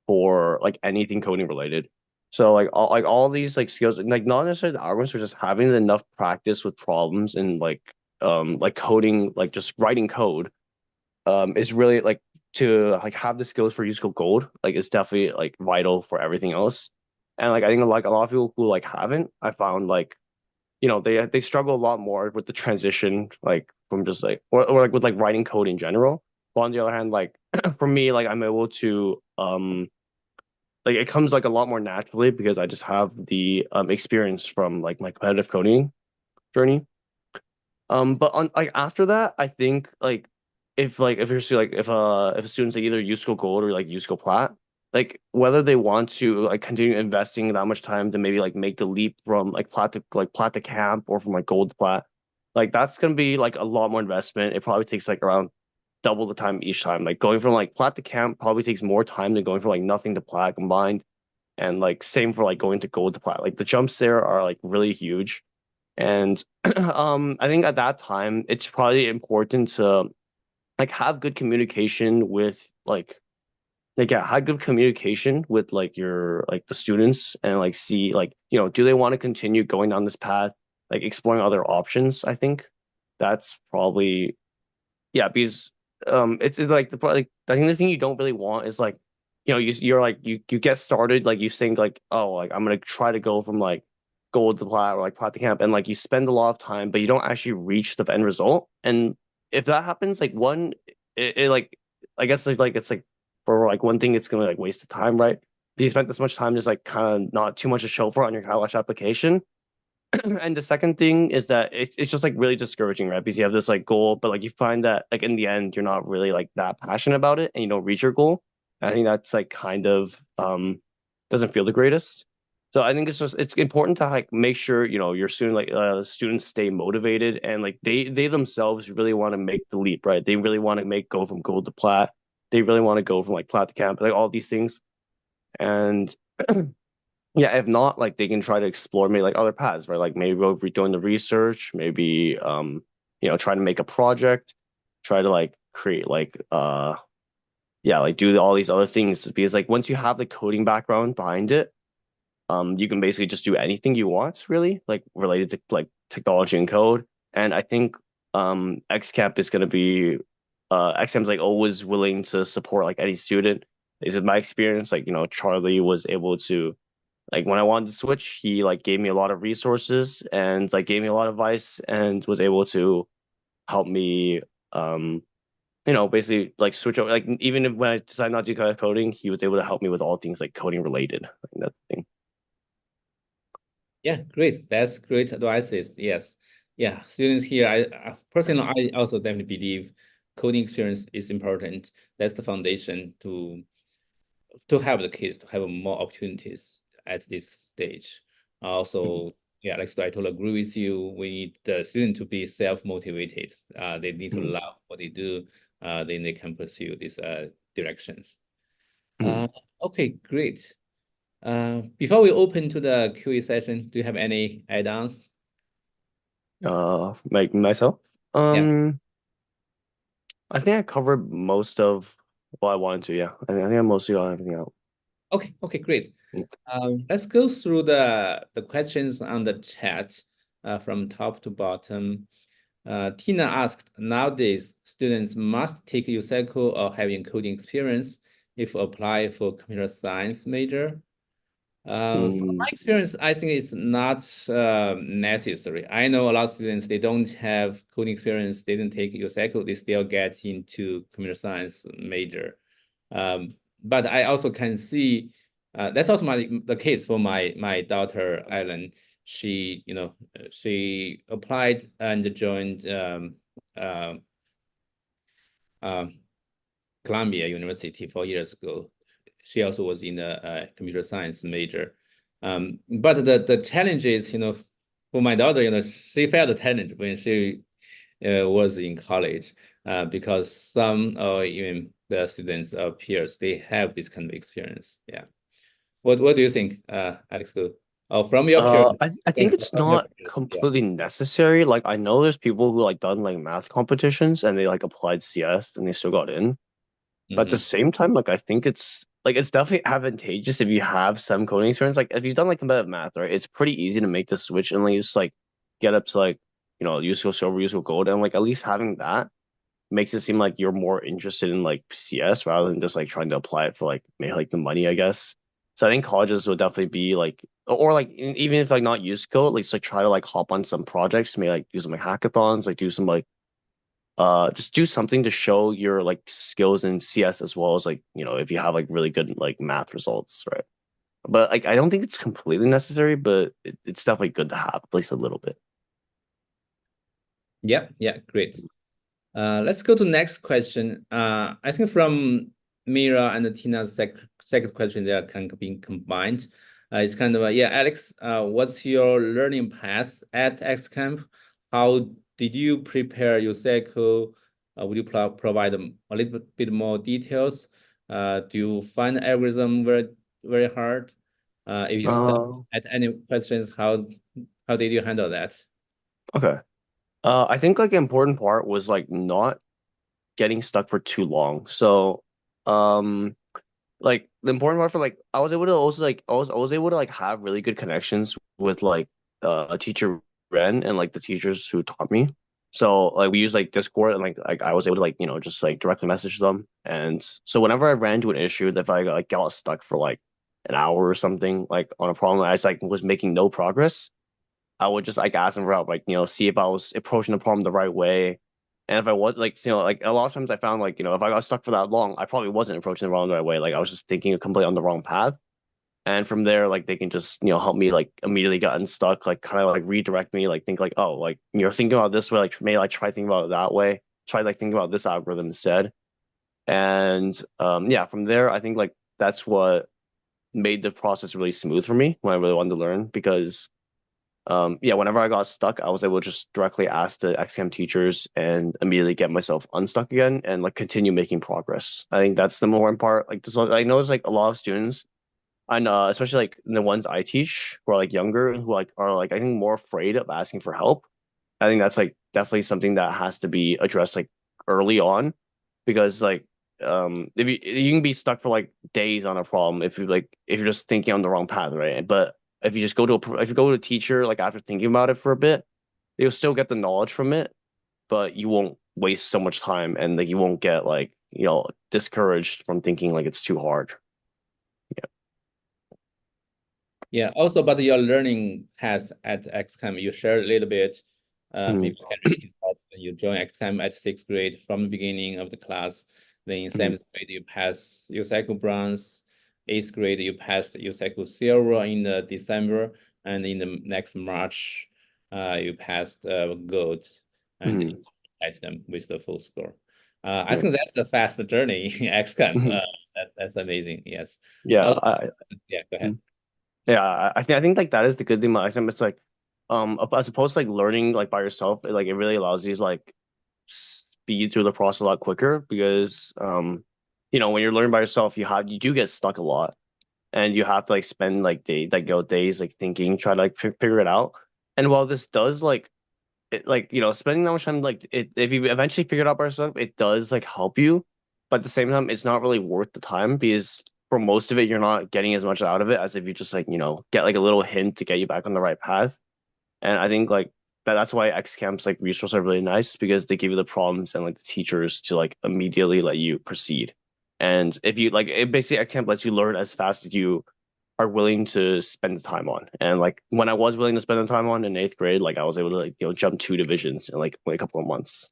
for like anything coding related. So like all these like skills, like not necessarily the algorithms, but just having enough practice with problems and like coding, like just writing code is really like to like have the skills for useful gold, like it's definitely like vital for everything else. And like I think like a lot of people who like haven't, I found like they struggle a lot more with the transition like from just like or like with like writing code in general. But on the other hand, like for me, like I'm able to like it comes like a lot more naturally because I just have the experience from like my competitive coding journey. But on like after that, I think like if you're like if a student's like either USCO Gold or like USCO Plat, like whether they want to like continue investing that much time to maybe like make the leap from like Plat to Camp or from like Gold to Plat, like that's gonna be like a lot more investment. It probably takes like around double the time each time. Like going from like Plat to Camp probably takes more time than going from like nothing to Plat combined. And like same for like going to Gold to Plat. Like the jumps there are like really huge. And I think at that time it's probably important to like have good communication with yeah, have good communication with like your like the students and like see like do they want to continue going down this path, like exploring other options. I think that's probably yeah, because it's like like I think the thing you don't really want is like you're like you get started like you think like oh like I'm gonna try to go from like gold to plat or like plat to camp, and like you spend a lot of time but you don't actually reach the end result. And if that happens, like one it like I guess like it's like for like one thing it's gonna like waste of time, right? If you spent this much time just like kind of not too much to show for on your college application. And the second thing is that it's just like really discouraging, right? Because you have this like goal, but like you find that like in the end you're not really like that passionate about it and you don't reach your goal. I think that's like kind of doesn't feel the greatest. So I think it's important to like make sure your students stay motivated and like they themselves really want to make the leap, right? They really want to go from gold to plat. They really want to go from like plat to camp, like all these things. And yeah, if not, like they can try to explore maybe like other paths, right? Like maybe go doing the research, maybe try to make a project, try to like create like yeah, like do all these other things because like once you have the coding background behind it, you can basically just do anything you want, really, like related to like technology and code. And I think XCamp is gonna be XCamp's like always willing to support like any student. Is with my experience, like Charlie was able to like when I wanted to switch, he like gave me a lot of resources and like gave me a lot of advice and was able to help me basically like switch over. Like even if when I decided not to do coding, he was able to help me with all things like coding related. I think that's the thing. Yeah, great. That's great advices. Yes. Yeah, students here, I personally, I also definitely believe coding experience is important. That's the foundation to have the kids to have more opportunities at this stage. Also, yeah, Alex, I totally agree with you. We need the student to be self-motivated. They need to love what they do. Then they can pursue these directions. Okay, great. Before we open to the QA session, do you have any add-ons? Like myself? Yeah. I think I covered most of what I wanted to, yeah. I think I mostly got everything out. Okay, great. Let's go through the questions on the chat from top to bottom. Tina asked, nowadays, students must take USACO or have coding experience if apply for computer science major. From my experience, I think it's not necessary. I know a lot of students, they don't have coding experience, they didn't take USACO, they still get into computer science major. But I also can see that's also the case for my daughter Ellen. She she applied and joined Columbia University 4 years ago. She also was in a computer science major. But the challenge is, for my daughter, she felt the challenge when she was in college because some even the students or peers, they have this kind of experience. Yeah. What do you think, Alex? From your peers? I think it's not completely necessary. Like I know there's people who like done like math competitions and they like applied CS and they still got in. But at the same time, like I think it's definitely advantageous if you have some coding experience. Like if you've done like competitive math, right? It's pretty easy to make the switch and like just like get up to like UCO silver, UCO gold, and like at least having that makes it seem like you're more interested in like CS rather than just like trying to apply it for like maybe like the money, I guess. So I think colleges would definitely be like, or like even if like not UCO, at least like try to like hop on some projects, maybe like do some like hackathons, like do some like just do something to show your like skills in CS as well as like if you have like really good like math results, right? But like I don't think it's completely necessary, but it's definitely good to have at least a little bit. Yeah, great. Let's go to next question. I think from Mira and Tina's second question, they are kind of being combined. It's kind of Alex, what's your learning path at XCamp? How did you prepare your cycle? Would you provide a little bit more details? Do you find the algorithm very, very hard? If you stop at any questions, how did you handle that? Okay. I think like an important part was like not getting stuck for too long. So, like the important part for like I was able to also like I was able to like have really good connections with like a teacher Ren and like the teachers who taught me. So like we use like Discord and like I was able to like just like directly message them. And so whenever I ran into an issue, if I got stuck for like an hour or something like on a problem, I just like was making no progress. I would just like ask them for help, like see if I was approaching the problem the right way. And if I was like, like a lot of times I found like, if I got stuck for that long, I probably wasn't approaching the wrong the right way. Like I was just thinking completely on the wrong path. And from there, like they can just, help me like immediately get unstuck, like kind of like redirect me, like think like, oh, like you're thinking about this way, like maybe like try thinking about it that way. Try like thinking about this algorithm instead. And yeah, from there, I think like that's what made the process really smooth for me when I really wanted to learn because yeah, whenever I got stuck, I was able to just directly ask the XCAM teachers and immediately get myself unstuck again and like continue making progress. I think that's the more important part. Like this, I know there's like a lot of students, and especially like the ones I teach who are like younger, who like are like I think more afraid of asking for help. I think that's like definitely something that has to be addressed like early on, because like if you can be stuck for like days on a problem if you're just thinking on the wrong path, right? But if you just if you go to a teacher like after thinking about it for a bit, you'll still get the knowledge from it, but you won't waste so much time and like you won't get like discouraged from thinking like it's too hard. Yeah, also about your learning path at XCAM, you shared a little bit. Maybe you can repeat that when you join XCAM at 6th grade from the beginning of the class. Then in 7th grade, you pass USACO bronze. 8th grade, you passed USACO silver in December. And in the next March, you passed gold and you passed them with the full score. I think that's the fast journey in XCAM. That's amazing. Yes. Yeah. Also, yeah, go ahead. Yeah, I think like that is the good thing about XM. It's like as opposed to like learning like by yourself, it really allows you to like speed through the process a lot quicker because you know, when you're learning by yourself, you do get stuck a lot, and you have to like spend like days like thinking, try to like figure it out. And while this does like it, like, you know, spending that much time, like it, if you eventually figure it out by yourself, it does like help you, but at the same time it's not really worth the time because for most of it you're not getting as much out of it as if you just like, you know, get like a little hint to get you back on the right path. And I think like that's why X camps like resources are really nice because they give you the problems and like the teachers to like immediately let you proceed. And if you like, it basically X camp lets you learn as fast as you are willing to spend the time on. And like when I was willing to spend the time on in eighth grade, like I was able to like, you know, jump 2 divisions in like a couple of months.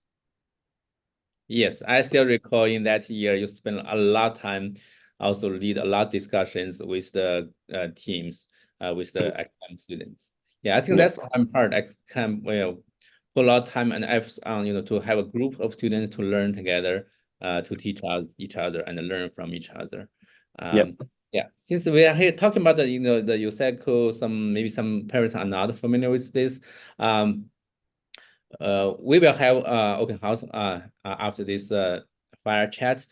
Yes, I still recall in that year you spent a lot of time, also lead a lot of discussions with the teams, with the XCAM students. Yeah, I think Yeah. that's one part XCAM will put a lot of time and effort on, you know, to have a group of students to learn together, to teach each other and learn from each other. Yep. Yeah, since we are here talking about the, you know, the USACO, maybe some parents are not familiar with this. We will have open house after this fire chat.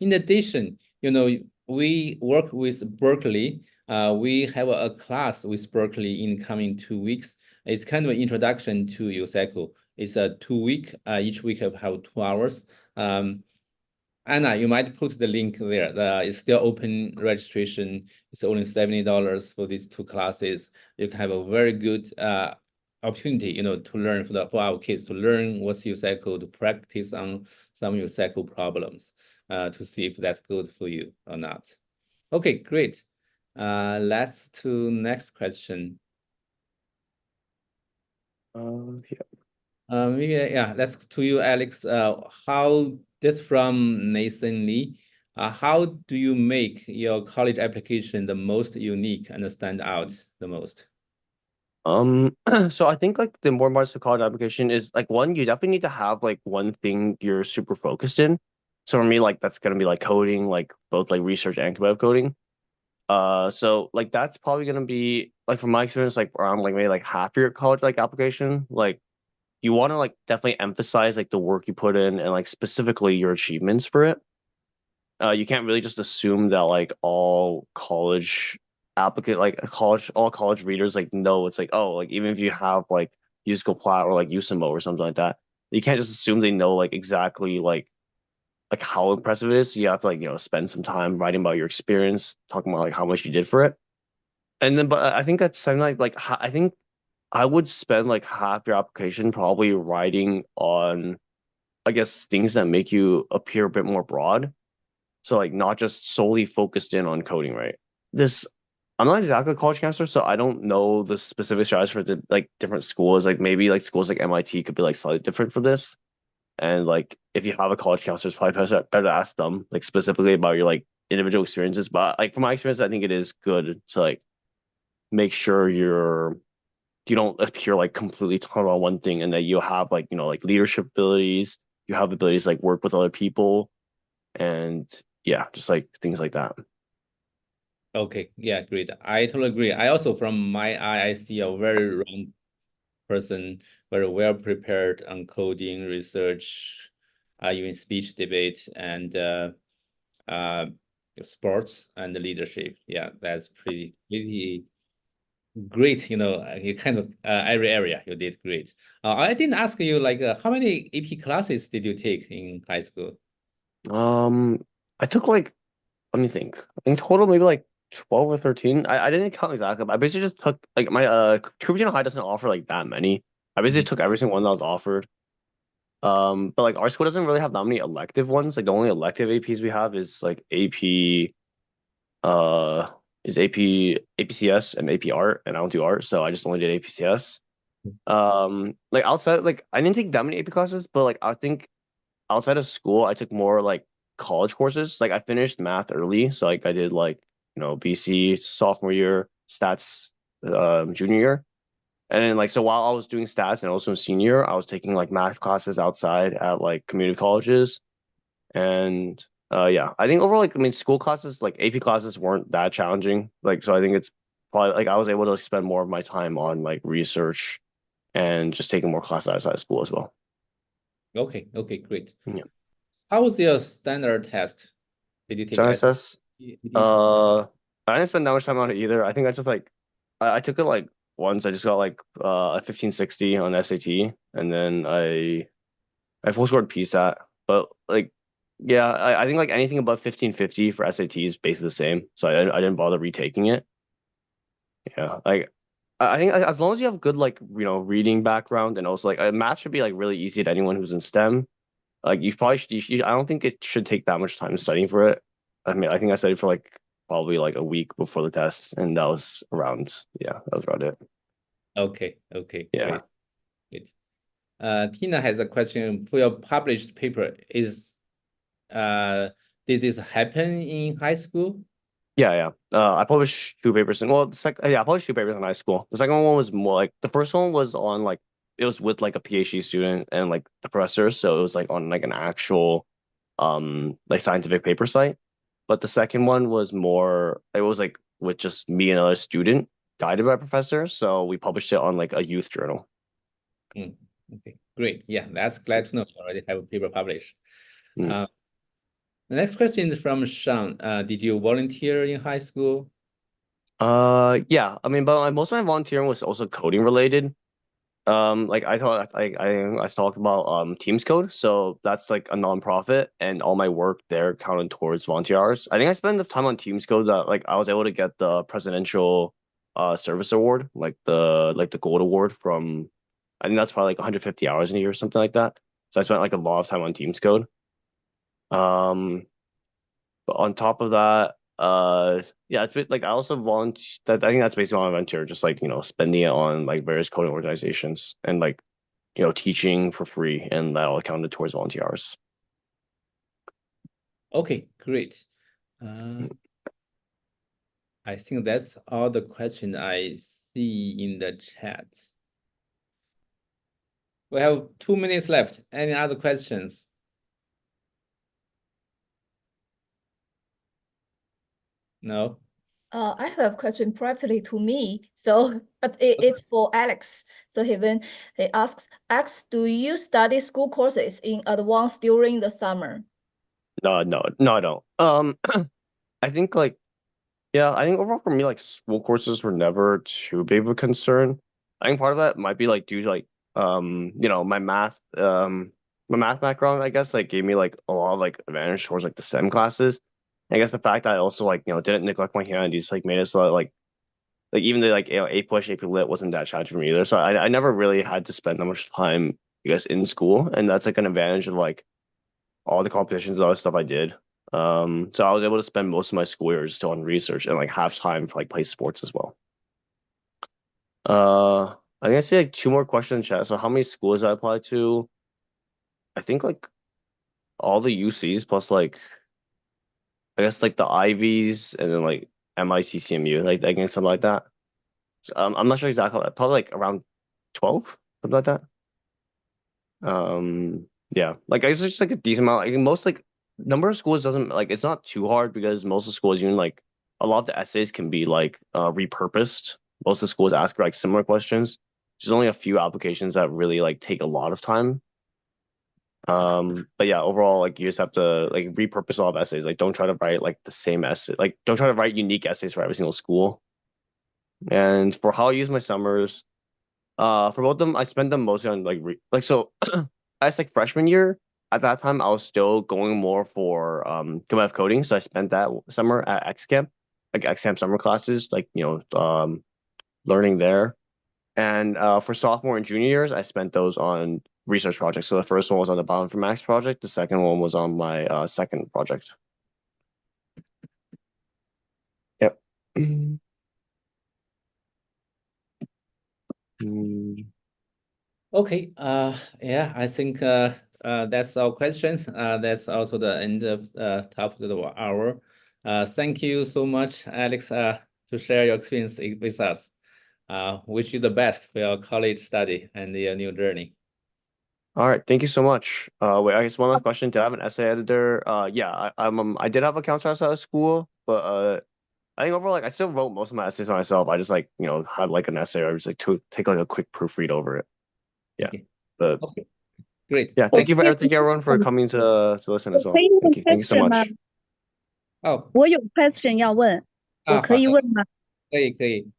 In addition, you know, we work with Berkeley. We have a class with Berkeley in coming 2 weeks. It's kind of an introduction to USACO. It's a 2 week. Each week have 2 hours. Anna, you might put the link there. It's still open registration. It's only $70 for these 2 classes. You can have a very good opportunity, you know, to learn for our kids to learn what's USACO, to practice on some USACO problems, to see if that's good for you or not. Okay, great. Let's to next question. Yeah, that's to you, Alex. How this from Nathan Lee. How do you make your college application the most unique and stand out the most? So I think like the more parts of college application is like one, you definitely need to have like one thing you're super focused in. So for me, like that's gonna be like coding, like both like research and web coding. So like that's probably gonna be like from my experience, like around like maybe like half your college like application. Like you want to like definitely emphasize like the work you put in and like specifically your achievements for it. You can't really just assume that like all college all college readers like know it's like, oh, like even if you have like musical plot or like USIMO or something like that, you can't just assume they know like exactly like how impressive it is. So you have to like, you know, spend some time writing about your experience, talking about like how much you did for it. And then but I think that's something I think I would spend like half your application probably writing on, I guess, things that make you appear a bit more broad. So like not just solely focused in on coding, right? This I'm not exactly a college counselor, so I don't know the specific strategies for the like different schools. Like maybe like schools like MIT could be like slightly different for this. And like if you have a college counselor, it's probably better to ask them like specifically about your like individual experiences. But like from my experience, I think it is good to like make sure you don't appear like completely taught on one thing and that you have like, you know, like leadership abilities, you have abilities like work with other people and yeah, just like things like that. Okay, yeah, great. I totally agree. I also, from my eye, I see a very wrong person, very well prepared on coding, research, even speech debate, and uh, sports and leadership. Yeah, that's pretty great. You know, you kind of every area you did great. I didn't ask you like how many AP classes did you take in high school? I took like, let me think. In total, maybe like 12 or 13. I didn't count exactly, but I basically just took like my Cupertino High doesn't offer like that many. I basically took every single one that was offered. But like our school doesn't really have that many elective ones. Like the only elective APs we have is like AP uh APCS and AP Art, and I don't do art, so I just only did APCS. Like outside, like I didn't take that many AP classes, but like I think outside of school, I took more like college courses. Like I finished math early, so like I did like, you know, BC sophomore year, stats junior year. And then like so while I was doing stats and also in senior year, I was taking like math classes outside at like community colleges. And yeah, I think overall like I mean school classes, like AP classes weren't that challenging. Like so I think it's probably like I was able to spend more of my time on like research and just taking more classes outside of school as well. Okay, great. Yeah. How was your standard test? Did you take Genesis, SAT? I didn't spend that much time on it either. I think I just like I took it like once. I just got like a 1560 on SAT, and then I full scored PSAT. But like, yeah, I think like anything above 1550 for SAT is basically the same. So I didn't bother retaking it. Yeah, like I think as long as you have good like reading background, and also like math should be like really easy to anyone who's in STEM. Like you probably I don't think it should take that much time studying for it. I mean, I think I studied for like probably like a week before the test, and that was around it. Okay, Yeah. great. Tina has a question for your published paper. Did this happen in high school? Yeah. I published two papers I published two papers in high school. The second one was more like the first one was on like it was with like a PhD student and like the professor, so it was like on like an actual like scientific paper site. But the second one was more it was like with just me and another student guided by a professor, so we published it on like a youth journal. Okay, great. Yeah, that's glad to know you already have a paper published. Mm. The next question is from Sean. Did you volunteer in high school? Yeah, I mean, but like, most of my volunteering was also coding related. Like I talked about Teams Code, so that's like a nonprofit, and all my work there counted towards volunteer hours. I think I spent enough time on Teams Code that like I was able to get the presidential service award, like the gold award from I think that's probably like 150 hours in a year or something like that. So I spent like a lot of time on Teams Code. Um, but on top of that, yeah, it's been, like I also volunteer. That I think that's basically on a volunteer, just like spending it on like various coding organizations and like teaching for free, and that all counted towards volunteer hours. Okay, great. I think that's all the questions I see in the chat. We have 2 minutes left. Any other questions? No? I have a question privately to me, but it's for Alex. So he asks, Alex, do you study school courses in advance during the summer? No, I don't. I think like I think overall for me like school courses were never too big of a concern. I think part of that might be like due to like my math background, I guess, like gave me like a lot of like advantage towards like the STEM classes. I guess the fact that I also like didn't neglect my humanities like made it so that, like even though like A push AP Lit wasn't that challenging for me either. So I never really had to spend that much time I guess in school, and that's like an advantage of like all the competitions and all the stuff I did. So I was able to spend most of my school years still on research and like have time to like play sports as well. I'm gonna say like two more questions in chat. So how many schools I applied to? I think like all the UCs plus like I guess like the Ivies and then like MIT CMU, like I guess something like that. So, I'm not sure exactly, probably like around 12, something like that. Yeah, like I guess it's just like a decent amount. Like most like number of schools doesn't like it's not too hard because most of the schools even like a lot of the essays can be like repurposed. Most of the schools ask like similar questions. There's only a few applications that really like take a lot of time. But yeah, overall, like you just have to like repurpose all of essays. Like don't try to write like the same essay. Like don't try to write unique essays for every single school. And for how I use my summers, for both of them, I spent them mostly on like so as like freshman year, at that time I was still going more for combative coding. So I spent that summer at XCamp, like XCamp summer classes, like learning there. And for sophomore and junior years, I spent those on research projects. So the first one was on the bioinformatics project. The second one was on my second project. Yep. Okay, yeah, I think that's all questions. That's also the end of top of the hour. Thank you so much, Alex, to share your experience with us. Wish you the best for your college study and your new journey. All right, thank you so much. Wait, I guess one last question. Did I have an essay editor? Yeah, I did have a counselor outside of school, but I think overall, like I still wrote most of my essays by myself. I just like had like an essay. I was like to take like a quick proofread over it. Yeah. Okay. But Okay. Great. yeah, thank you everyone for coming to listen as well. Thank you so much. 哦，我有 question 要问，我啊，可以好的，问吗？可以可以。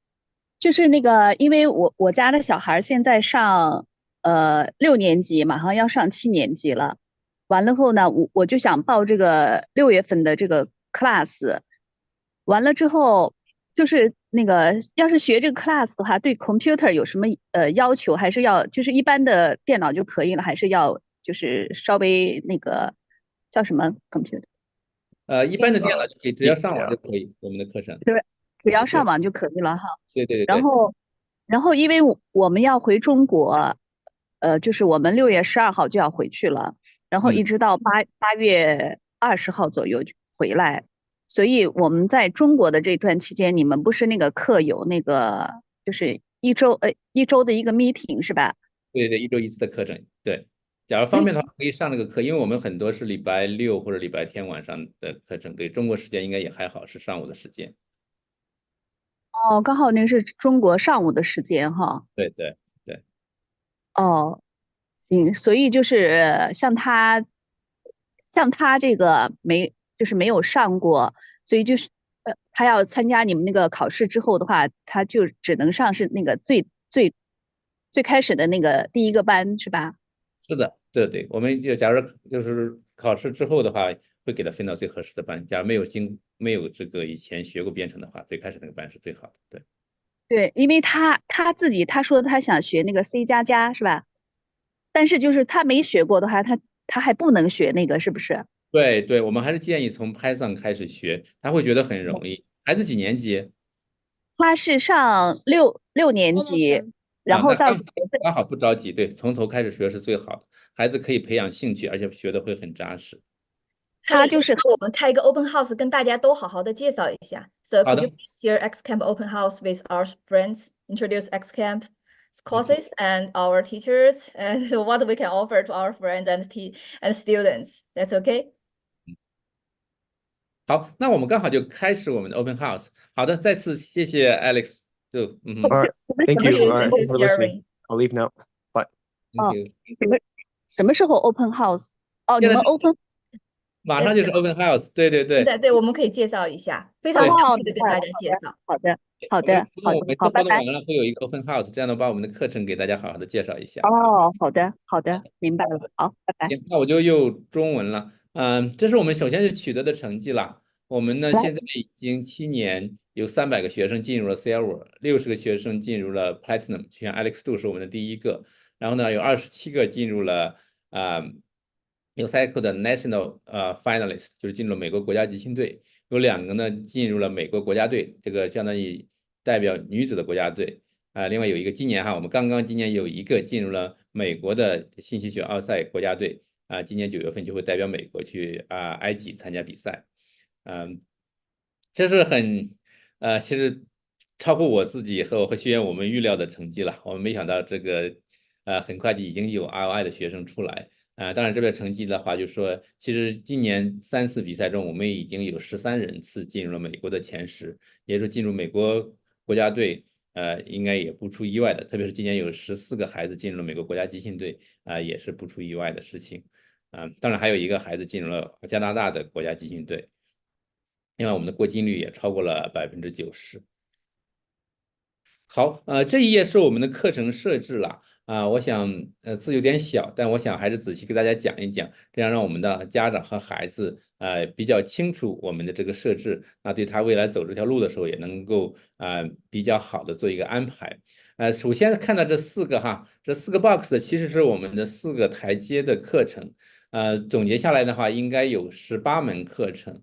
就是那个，因为我家的小孩现在上6年级，马上要上7年级了。完了后呢，我就想报这个6月份的这个 class。完了之后，就是那个要是学这个 class 的话，对 computer 有什么要求？还是要就是一般的电脑就可以了？还是要就是稍微那个叫什么 computer？一般的电脑就可以，只要上网 Yeah. 就可以，我们的课程。只要上网就可以了哈。对对对对。然后因为我们要回中国，就是我们6月12号就要回去了，然后一直到8月20号左右就回来，所以我们在中国的这段期间，你们不是那个课有那个就是一周的一个 meeting 是吧？对对，1周1次的课程。对，假如方便的话，可以上那个课，因为我们很多是礼拜六或者礼拜天晚上的课程，对，中国时间应该也还好，是上午的时间。哦，刚好那是中国上午的时间哈。对对对。哦，行，所以就是像他这个就是没有上过，所以就是他要参加你们那个考试之后的话，他就只能上是那个最开始的那个第一个班是吧？是的，对对，我们假如就是考试之后的话，会给他分到最合适的班。假如没有这个以前学过编程的话，最开始那个班是最好的。对。对，因为他自己他说他想学那个 C++ 是吧？但是就是他没学过的话，他还不能学那个是不是？对对，我们还是建议从 Python 开始学，他会觉得很容易。孩子几年级？他是上六年级，然后那到刚好不着急，对，从头开始学是最好的，孩子可以培养兴趣，而且学的会很扎实。他就是我们开一个 open house，跟大家都好好的介绍一下。So 好 could 的 you please share XCamp open house with our friends? Introduce XCamp courses and our teachers and what we can offer to our friends and students. That's okay? 好，那我们刚好就开始我们的 Open House。好的，再次谢谢 Alex。All right. Thank you. All right. Thank you for listening. I'll leave now. Bye. Thank you。什么时候 open house？哦，你们 open 马上就是 Open House。对对对。对，我们可以介绍一下，非常详细的跟大家介绍。好的，我们好，活拜拜。动网上会有一个 Open House，这样的把我们的课程给大家好好的介绍一下。哦，好的，明白了。好，拜拜。行，那我就用中文了。这是我们首先是取得的成绩了。我们呢现在已经7年，有300个学生进入了 Silver，60个学生进入了 Platinum， 就像 Alex 杜是我们的第一个。然后呢，有27个进入了USACO 的 National Finalist， 就是进入了美国国家集训队。有2个呢进入了美国国家队，这个相当于代表女子的国家队。另外有一个今年今年有一个进入了美国的信息学奥赛国家队。今年9月份就会代表美国去埃及参加比赛。这是其实超乎我自己和学员我们预料的成绩了。我们没想到这个很快就已经有 ROI 的学生出来。当然这边成绩的话，就是说其实今年3次比赛中，我们已经有13人次进入了美国的前10，也就是进入美国国家队。应该也不出意外的，特别是今年有14个孩子进入了美国国家集训队，也是不出意外的事情。当然还有一个孩子进入了加拿大的国家集训队。另外我们的过金率也超过了90%。好，这一页是我们的课程设置了。我想字有点小，但我想还是仔细给大家讲一讲，这样让我们的家长和孩子比较清楚我们的这个设置，那对他未来走这条路的时候也能够比较好的做一个安排。首先看到这4个 box 其实是我们的4个台阶的课程。总结下来的话，应该有18门课程。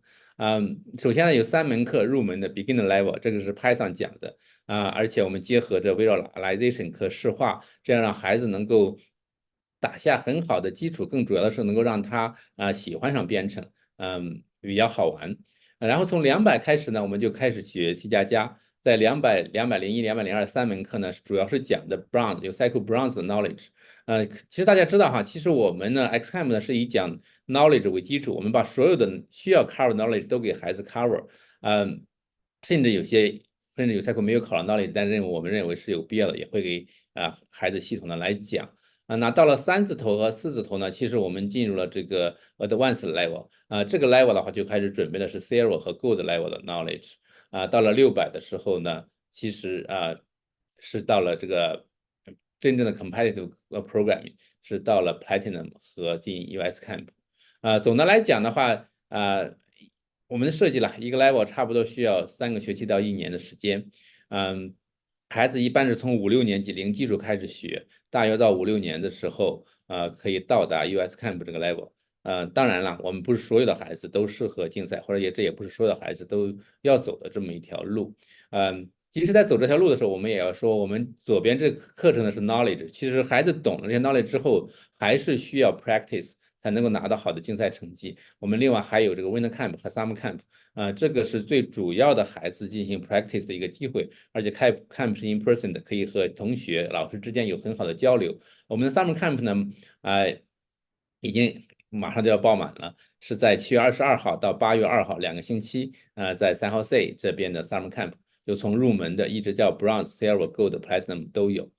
首先呢，有3门课入门的 Beginner Level， 这个是 Python 讲的。而且我们结合着 Visualization 和视化，这样让孩子能够打下很好的基础，更主要的是能够让他喜欢上编程，比较好玩。然后从200开始呢，我们就开始学 C++，在200、201、202 3门课呢，主要是讲的 Bronze， 有 USACO Bronze 的 knowledge。其实大家知道其实我们呢 XCamp 呢是以讲 knowledge 为基础，我们把所有的需要 cover knowledge 都给孩子 cover。甚至有USACO没有考到knowledge，但我们认为是有必要的，也会给孩子系统的来讲。那到了3字头和4字头呢，其实我们进入了这个 advanced level，这个 level 的话就开始准备的是 zero 和 good level 的 knowledge，到了600的时候呢，其实是到了这个真正的 competitive programming， 是到了 platinum 和进 USCamp。总的来讲的话，我们设计了一个 level 差不多需要3个学期到1年的时间，孩子一般是从5、6年级零基础开始学，大约到5、6年的时候，可以到达 USCamp 这个 level。当然了，我们不是所有的孩子都适合竞赛，或者这也不是所有的孩子都要走的这么一条路。即使在走这条路的时候，我们也要说，我们左边这课程呢是 knowledge， 其实孩子懂了这些 knowledge 之后，还是需要 practice 才能够拿到好的竞赛成绩。我们另外还有这个 winter camp 和 summer camp，这个是最主要的孩子进行 practice 的一个机会，而且 camp 是 in person 的，可以和同学、老师之间有很好的交流。我们的 summer camp 呢，已经马上就要爆满了，是在7月22号到8月2号2个星期，在San Jose这边的 summer camp， 就从入门的一直叫 bronze、silver、gold、platinum 都有。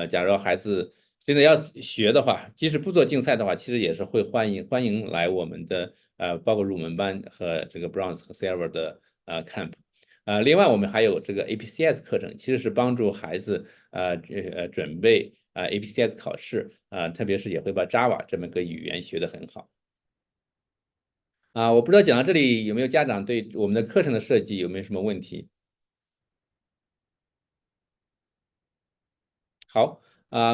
假如孩子真的要学的话，即使不做竞赛的话，其实也是会欢迎来我们的包括入门班和这个 bronze 和 silver 的camp。另外我们还有这个 APCS 课程，其实是帮助孩子准备APCS 考试，特别是也会把 Java 这么个语言学得很好。我不知道讲到这里有没有家长对我们的课程的设计有没有什么问题？好，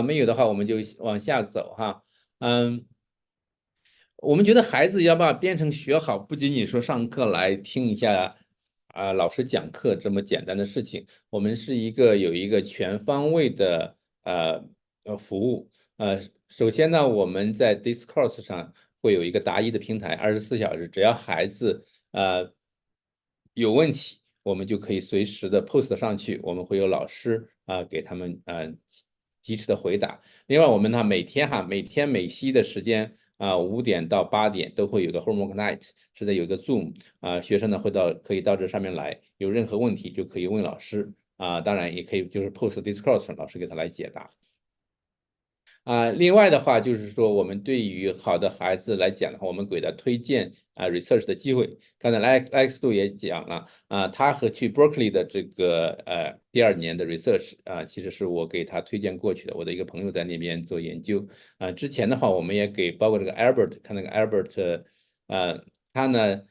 没有的话我们就往下走哈。我们觉得孩子要把编程学好，不仅仅说上课来听一下老师讲课这么简单的事情，我们是有一个全方位的服务。首先呢，我们在 Discourse 上会有一个答疑的平台，24小时，只要孩子有问题，我们就可以随时的 post 上去，我们会有老师给他们及时的回答。另外，我们呢每天美西的时间5点到8点都会有个 homework night， 是在有一个 Zoom， 学生呢可以到这上面来，有任何问题就可以问老师，当然也可以就是 post Discourse 老师给他来解答。另外的话就是说，我们对于好的孩子来讲的话，我们给他推荐research 的机会。刚才 Alex 杜也讲了他和去 Berkeley 的这个第2年的 research 其实是我给他推荐过去的，我的一个朋友在那边做研究。之前的话，我们也给包括这个 Albert， 看那个 Albert， 他呢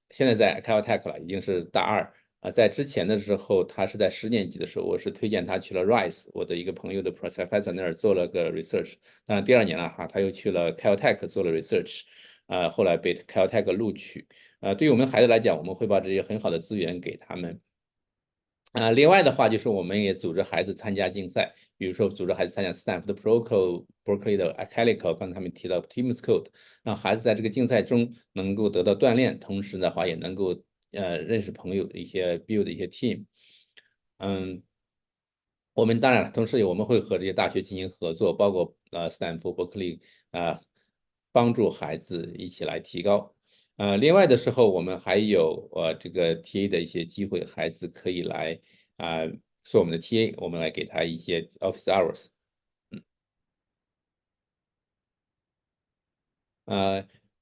现在在 Caltech 了，已经是大2。在之前的时候，他是在10年级的时候，我是推荐他去了 Rice， 我的一个朋友的 professor 那儿做了个 research。当然第2年了他又去了 Caltech 做了 research， 后来被 Caltech 录取。对于我们孩子来讲，我们会把这些很好的资源给他们。另外的话就是我们也组织孩子参加竞赛，比如说组织孩子参加 Stanford 的 Berkeley 的 Calico， 刚才他们提到 Teams Code， 让孩子在这个竞赛中能够得到锻炼，同时的话也能够认识朋友，一些 build 一些 team。我们当然了，同时我们会和这些大学进行合作，包括Stanford、Berkeley 帮助孩子一起来提高。另外的时候，我们还有这个 TA 的一些机会，孩子可以来做我们的 TA， 我们来给他一些 office hours。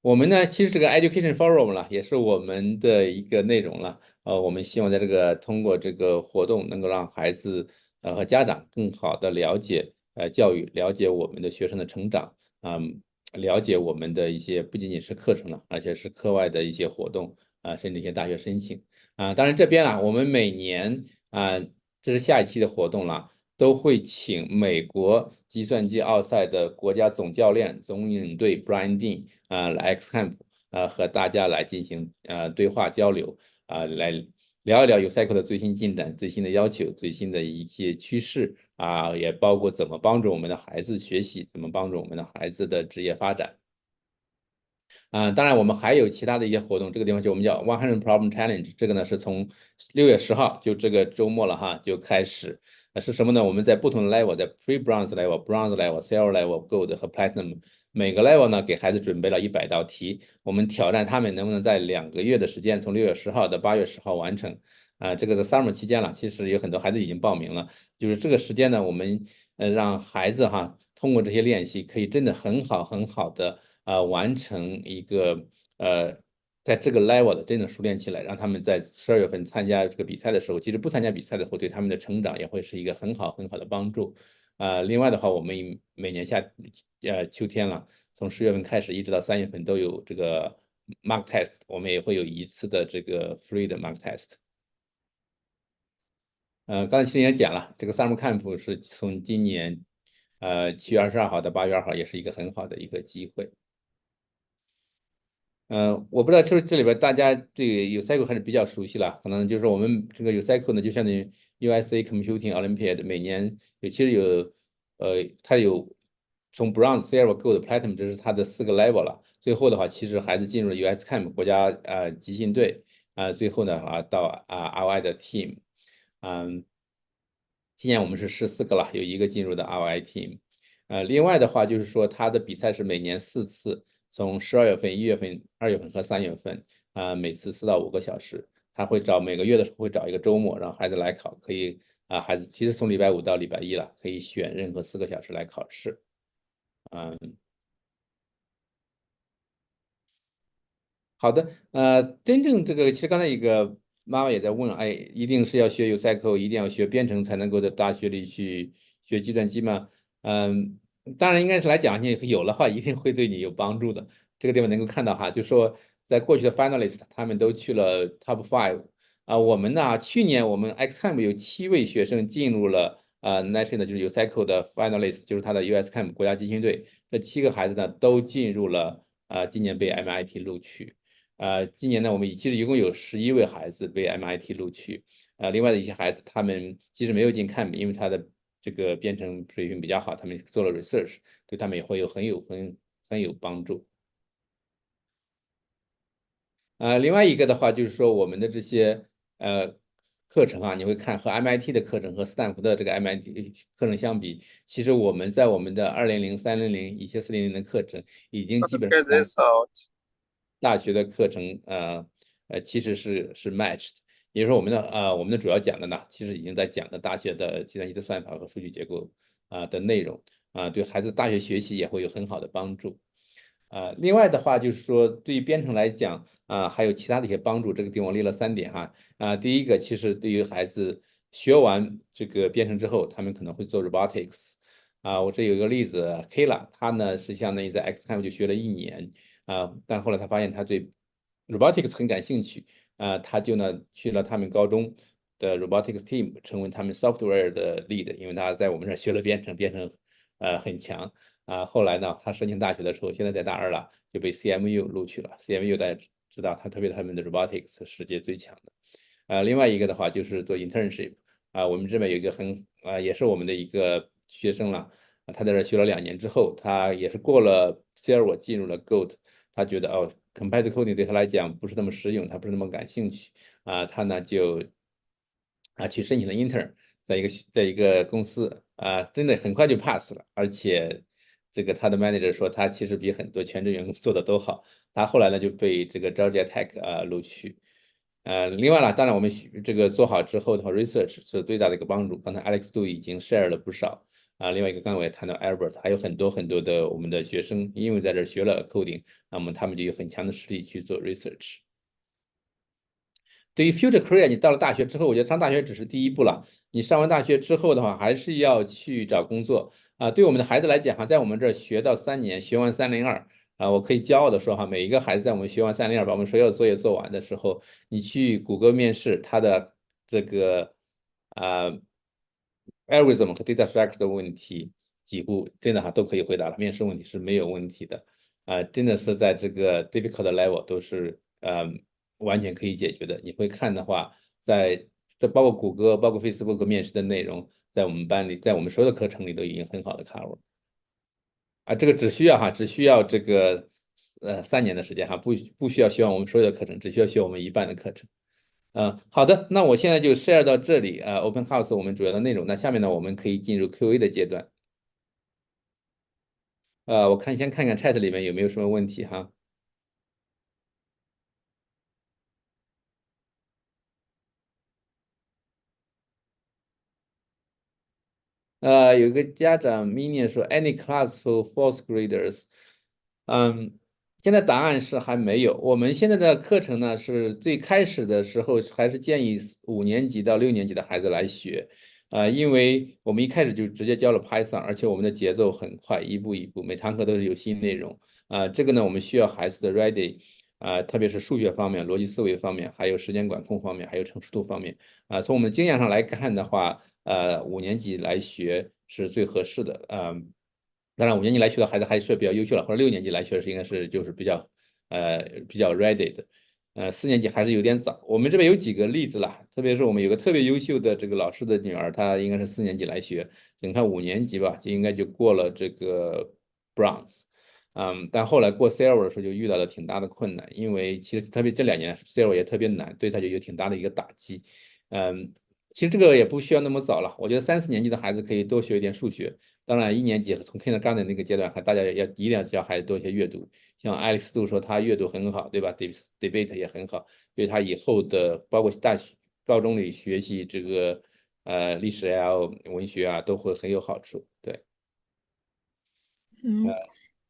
我们呢，其实这个 Education Forum 了，也是我们的一个内容了。我们希望在通过这个活动，能够让孩子和家长更好的了解教育，了解我们的学生的成长，了解我们的一些不仅仅是课程了，而且是课外的一些活动甚至一些大学申请当然这边我们每年这是下一期的活动了。都会请美国计算机奥赛的国家总教练、总领队 Brian Dean 来 XCamp 和大家来进行对话交流来聊一聊 USACO 的最新进展、最新的要求、最新的一些趋势也包括怎么帮助我们的孩子学习，怎么帮助我们的孩子的职业发展。当然我们还有其他的一些活动，这个地方就我们叫100 Problem Challenge， 这个呢是从6月10号就这个周末了就开始。是什么呢？我们在不同的 level， 在 Pre-Bronze level、Bronze level、Silver level、Gold 和 Platinum 每个 level 呢给孩子准备了100道题，我们挑战他们能不能在2个月的时间，从6月10号到8月10号完成。这个在 Summer 期间了，其实有很多孩子已经报名了，就是这个时间呢，我们让孩子通过这些练习，可以真的很好的完成一个在这个 level 的真正熟练起来，让他们在12月份参加这个比赛的时候，即使不参加比赛的时候，对他们的成长也会是一个很好的帮助。另外的话，我们每年秋天了，从10月份开始一直到3月份都有这个 mock test，我们也会有1次的这个 free 的 mock test。刚才其实也讲了，这个 Summer Camp 是从今年7月22号到8月2号，也是一个很好的一个机会。我不知道是不是这里边大家对 UCLA 还是比较熟悉了，可能就是我们这个 UCLA 呢，就相当于 USA Computing Olympiad， 每年其实它有从 Bronze、Silver、Gold、Platinum， 这是它的4个 level 了。最后的话，其实孩子进入了 USACO 国家集训队最后呢到RI 的 team。今年我们是14个了，有1个进入的 RI team。另外的话就是说，它的比赛是每年4次，从12月份、1月份、2月份和3月份，每次4到5个小时。他会每个月的时候会找一个周末让孩子来考，可以孩子其实从礼拜5到礼拜1了，可以选任何4个小时来考试。好的，真正这个其实刚才一个妈妈也在问，哎，一定是要学 UCLA，一定要学编程才能够在大学里去学计算机吗？当然应该是来讲，你有的话一定会对你有帮助的。这个地方能够看到哈，就说在过去的 finalist 他们都去了 top 5我们呢，去年我们 XCamp 有7位学生进入了national 就是 UCLA 的 finalist，就是他的 USCamp 国家集训队。这7个孩子呢都进入了今年被 MIT 录取。今年呢，我们其实一共有11位孩子被 MIT 录取，另外的一些孩子他们其实没有进 camp，因为他的这个编程水平比较好，他们做了 research，对他们也会很有帮助。另外一个的话就是说我们的这些课程你会看和 MIT 的课程和斯坦福的这个 MIT 课程相比，其实我们在我们的200、300、一些400的课程已经基本上大学的课程其实是 matched， 也就是说我们的主要讲的呢，其实已经在讲的大学的计算机的算法和数据结构的内容对孩子大学学习也会有很好的帮助。另外的话就是说，对于编程来讲还有其他的一些帮助，这个地方我列了3点哈第一个，其实对于孩子学完这个编程之后，他们可能会做 robotics 我这有一个例子 Kayla， 他呢是相当于在 XCamp 就学了1年但后来他发现他对 robotics 很感兴趣他就呢去了他们高中的 robotics team， 成为他们 software 的 lead， 因为他在我们这儿学了编程很强后来呢，他申请大学的时候，现在在大2了，就被 CMU 录取了。CMU 大家知道，他们的 robotics 是世界最强的。另外一个的话就是做 internship 我们这边有一个也是我们的一个学生了他在这学了2年之后，他也是过了 Silver 进入了 Gold， 他觉得compiler coding 对他来讲不是那么实用，他不是那么感兴趣他呢就去申请了 intern， 在一个公司真的很快就 pass 了，而且这个他的 manager 说他其实比很多全职员工做的都好，他后来呢就被这个 Georgia Tech 录取。另外呢，当然我们这个做好之后的话 ，research 是最大的一个帮助。刚才 Alex 都已经 share 了不少另外一个刚才我也谈到 Albert， 还有很多的我们的学生，因为在这学了 coding， 那么他们就有很强的实力去做 research。对于 future career， 你到了大学之后，我觉得上大学只是第一步了。你上完大学之后的话，还是要去找工作对我们的孩子来讲在我们这儿学到3年，学完302我可以骄傲的说每一个孩子在我们学完302，把我们所有的作业做完的时候，你去谷歌面试，他的这个algorithm 和 data structure 的问题，几乎真的都可以回答了，面试问题是没有问题的真的是在这个 difficult level 都是完全可以解决的。你会看的话，这包括谷歌、包括 Facebook 面试的内容，在我们班里，在我们所有的课程里都已经很好的 cover 这个只需要这个3年的时间不需要学完我们所有的课程，只需要学我们一半的课程。好的，那我现在就 share 到这里Open House 我们主要的内容。那下面呢，我们可以进入 Q&A 的阶段。我先看看 chat 里面有没有什么问题哈。有个家长 Minion 说 Any class for fourth graders？现在答案是还没有。我们现在的课程呢，是最开始的时候还是建议5年级到6年级的孩子来学，因为我们一开始就直接教了 Python，而且我们的节奏很快，一步一步，每堂课都是有新内容。这个呢，我们需要孩子的 ready，特别是数学方面、逻辑思维方面，还有时间管控方面，还有成熟度方面。从我们经验上来看的话，5年级来学是最合适的。当然5年级来学的孩子还是比较优秀了，或者6年级来学的是应该是就是比较 ready 的。4年级还是有点早。我们这边有几个例子啦，特别是我们有个特别优秀的这个老师的女儿，她应该是4年级来学，你看5年级吧，就应该就过了这个 Bronze。但后来过 Silver 的时候就遇到了挺大的困难，因为其实特别这2年 Silver 也特别难，对他就有挺大的一个打击。其实这个也不需要那么早了，我觉得3、4年级的孩子可以多学一点数学。当然1年级从 Kindergarten 那个阶段，大家一定要教孩子多学阅读。像爱丽丝杜说他阅读很好，对吧？Debate 也很好，对他以后的包括大学、高中里学习这个历史呀、文学啊都会很有好处。对。嗯，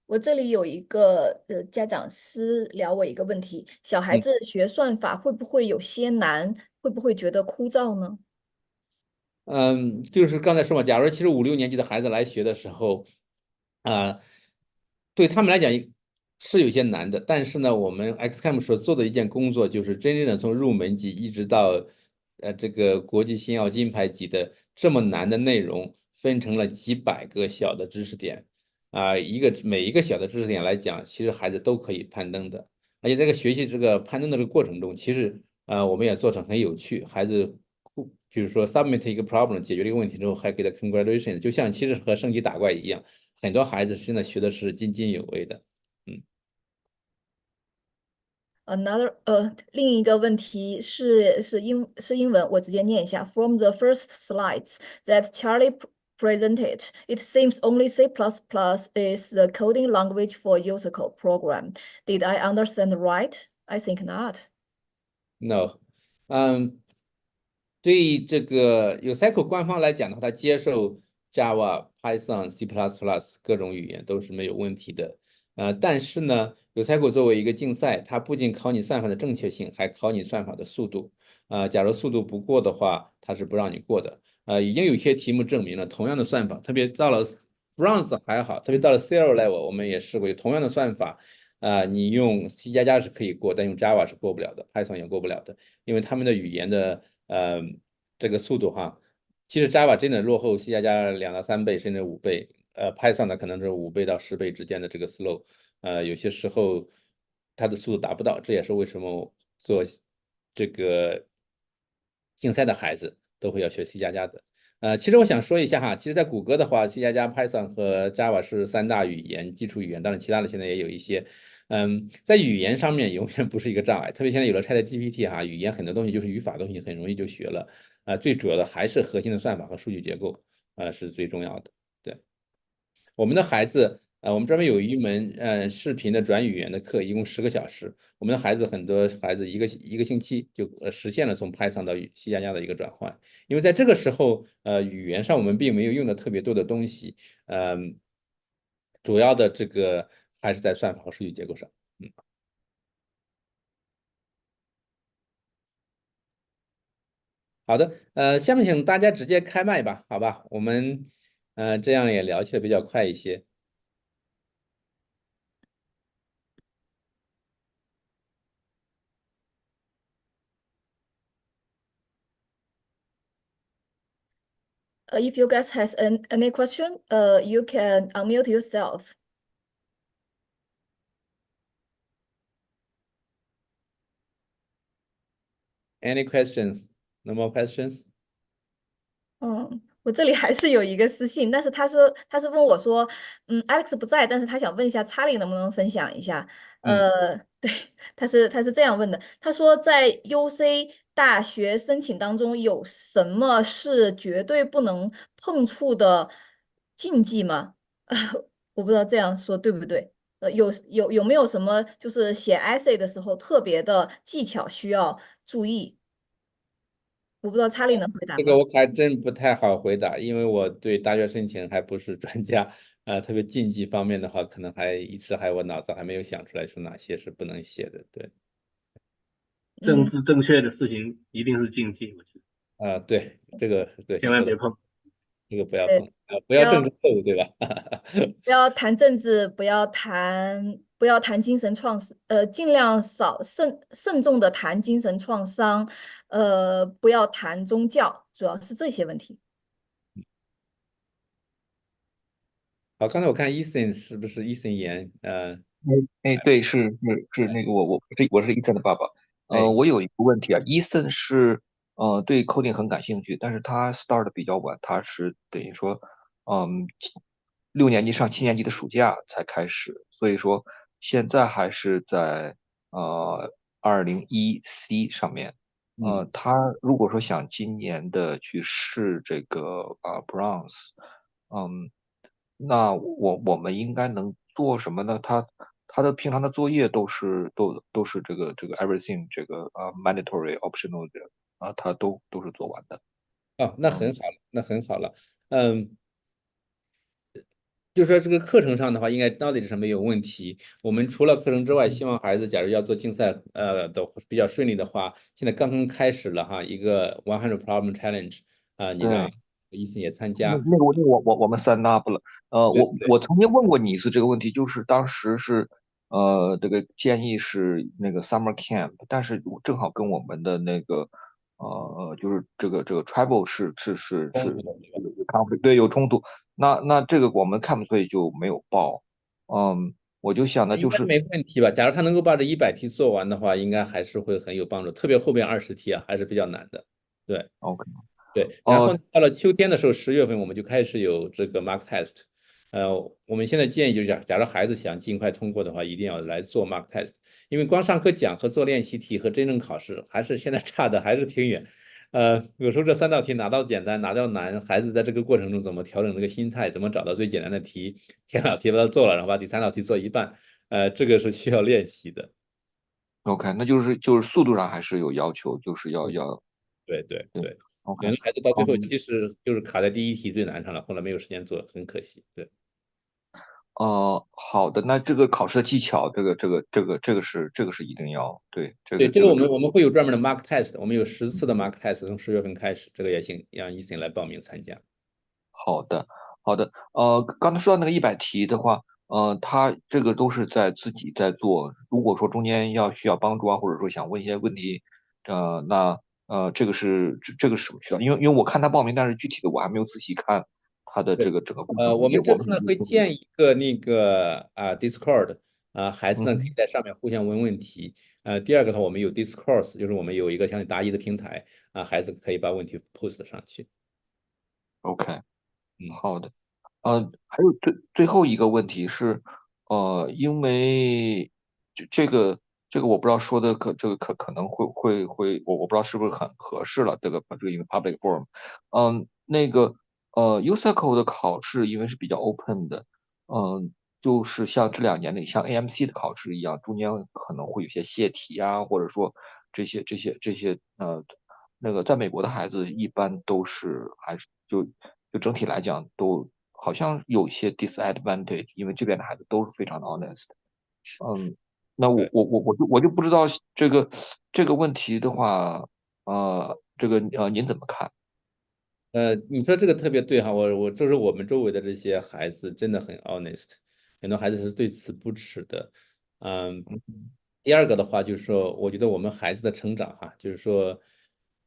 我这里有一个家长私聊我一个问题：小孩子学算法会不会有些难？会不会觉得枯燥呢？就是刚才说嘛，假如其实5、6年级的孩子来学的时候，啊、对他们来讲是有些难的，但是呢，我们 XCAM 所做的一件工作就是真正的从入门级一直到这个国际星耀金牌级的这么难的内容，分成了几百个小的知识点，每一个小的知识点来讲，其实孩子都可以攀登的，而且这个学习这个攀登的这个过程中，其实我们也做成很有趣，孩子。就是说 submit 一个 problem 解决这个问题之后，还给他 congratulations，就像其实和升级打怪一样，很多孩子现在学的是津津有味的。另一个问题是英文，我直接念一下。From the first slides that Charlie presented, it seems only C++ is the coding language for USACO program. Did I understand right? I think not. No，对于这个 USACO 官方来讲的话，它接受 Java、Python、C++ 各种语言都是没有问题的。但是呢，USACO 作为一个竞赛，它不仅考你算法的正确性，还考你算法的速度。假如速度不过的话，它是不让你过的。已经有些题目证明了，同样的算法，特别到了 Bronze 还好，特别到了 Silver level，我们也试过，同样的算法，你用 C++ 是可以过，但用 Java 是过不了的，Python 也过不了的。因为他们的语言的这个速度哈，其实 Java 真的落后 C++ 2到3倍甚至5倍，Python 呢可能是5倍到10倍之间的这个 slow，有些时候它的速度达不到，这也是为什么做这个竞赛的孩子都会要学 C++ 的。其实我想说一下哈，其实，在谷歌的话，C++、Python 和 Java 是3大语言基础语言，当然其他的现在也有一些。在语言上面永远不是一个障碍，特别现在有了 ChatGPT 哈，语言很多东西就是语法东西很容易就学了。最主要的还是核心的算法和数据结构，是最重要的。对，我们的孩子，我们专门有一门视频的转语言的课，一共10个小时。我们的孩子很多孩子一个星期就实现了从 Python 到 C++ 的一个转换，因为在这个时候，语言上我们并没有用的特别多的东西，主要的这个还是在算法和数据结构上。好的，下面请大家直接开麦吧，好吧？我们这样也聊起来比较快一些。If you guys has any question, you can unmute yourself. Any questions? No more questions? 我这里还是有一个私信，但是他是问我说，Alex 不在，但是他想问一下查理能不能分享一下。对，他是这样问的，他说在 UC 大学申请当中有什么是绝对不能碰触的禁忌吗？我不知道这样说对不对。有没有什么就是写 essay 的时候特别的技巧需要注意？我不知道查理能回答吗？这个我还真不太好回答，因为我对大学申请还不是专家，特别竞技方面的话，可能一时我脑子还没有想出来说哪些是不能写的。对，政嗯，治正确的事情一定是禁忌，我觉得对，这个对你说的，千万别碰。这个不要对，碰，不要政治不要错误，对吧？不要谈政治，不要谈精神创伤，尽量慎重的谈精神创伤，不要谈宗教，主要是这些问题。好，刚才我看 Ethan 是不是 Ethan 言？哎，对，是那个我是伊森的爸爸。哎，我有一个问题啊，伊森是对 coding 很感兴趣，但是他 start 的比较晚，他是等于说6年级上7年级的暑假才开始，所以说现在还是在201C 上面。他如果说想今年的去试这个Bronze，嗯，那我们应该能做什么呢？他的平常的作业都是这个 everything 这个mandatory optional 的他都是做完的。哦，那很嗯，好了，那很好了。嗯，就说这个课程上的话，应该 knowledge 上没有问题。我们除了课程之外，希望孩子假如要做竞赛，都比较顺利的话，现在刚刚开始了哈，一个100 problem challenge 你让对。伊森也参加。那个我们 sign up 了。对我曾经问过你一次这个问题，就是当时是这个建议是那个 summer camp，但是我正好跟我们的那个就是这个 travel 是冲突的，对吧？有 conflict，对，有冲突。那这个我们 camp 所以就没有报。我就想的就是 应该没问题吧？假如他能够把这100题做完的话，应该还是会很有帮助。特别后边20题还是比较难的。对。OK。对，然后呃到了秋天的时候，10月份我们就开始有这个 mock test。我们现在建议就是假如孩子想尽快通过的话，一定要来做 mock test，因为光上课讲和做练习题和真正考试还是现在差的还是挺远。有时候这3道题哪道简单哪道难，孩子在这个过程中怎么调整这个心态，怎么找到最简单的题，填2题把它做了，然后把第3道题做一半，这个是需要练习的。OK，那就是速度上还是有要求，就是要对对对。对，OK。有的孩子到最后嗯。其实就是卡在第一题最难上了，后来没有时间做，很可惜。对。好的，那这个考试的技巧，这个是一定要对这对，这个我个这个主们会有专门的 mock test，我们有10次的 mock test，从10月份开始，这个也行，让 Ethan 来报名参加。好的好的。刚才说到那个100题的话，他这个都是自己在做。如果说中间需要帮助啊，或者说想问一些问题，那这个是什么渠道？因为我看他报名，但是具体的我还没有仔细看他的这对，个整个过程我中间，我们们这次呢会建一个那个Discord，孩子呢可以嗯哼在上面互相问问题。第二个的话，我们有 Discourse，就是我们有一个像答疑的平台，孩子可以把问题 post 上去。OK。嗯，好的。还有最后一个问题是，因为这个我不知道说的可能会，我不知道是不是很合适了，这个因为 public forum。那个USACO 的考试因为是比较 open 的。就是像这2年里像 AMC 的考试一样，中间可能会有些泄题啊，或者说这些那个在美国的孩子一般都是还是就整体来讲都好像有一些 disadvantage，因为这边的孩子都是非常的 honest。那对。我就不知道这个问题的话，您怎么看？你说这个特别对哈，就是我们周围的这些孩子真的很 honest，很多孩子是对此不耻的。嗯，第二个的话就是说，我觉得我们孩子的成长哈，就是说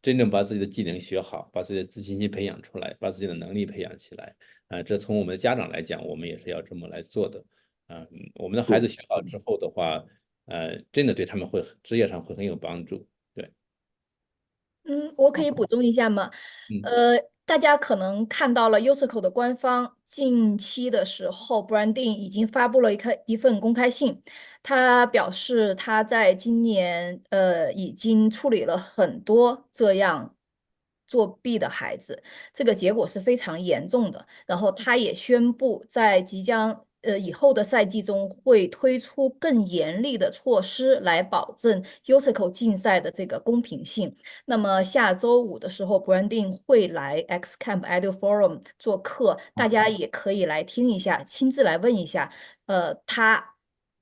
真正把自己的技能学好，把自己的自信心培养出来，把自己的能力培养起来。这从我们的家长来讲，我们也是要这么来做的。我们的孩子学好之后的话，真的对他们职业上会很有帮助。对。嗯，我可以补充一下吗？嗯，大家可能看到了 USACO 的官方近期的时候，branding 已经发布了一份公开信，他表示他在今年已经处理了很多这样作弊的孩子，这个结果是非常严重的。然后他也宣布在即将以后的赛季中会推出更严厉的措施来保证 USACO 竞赛的这个公平性。那么下周五的时候，Branding 会来 XCamp Edu Forum 做客，大家也可以来听一下，亲自来问一下，他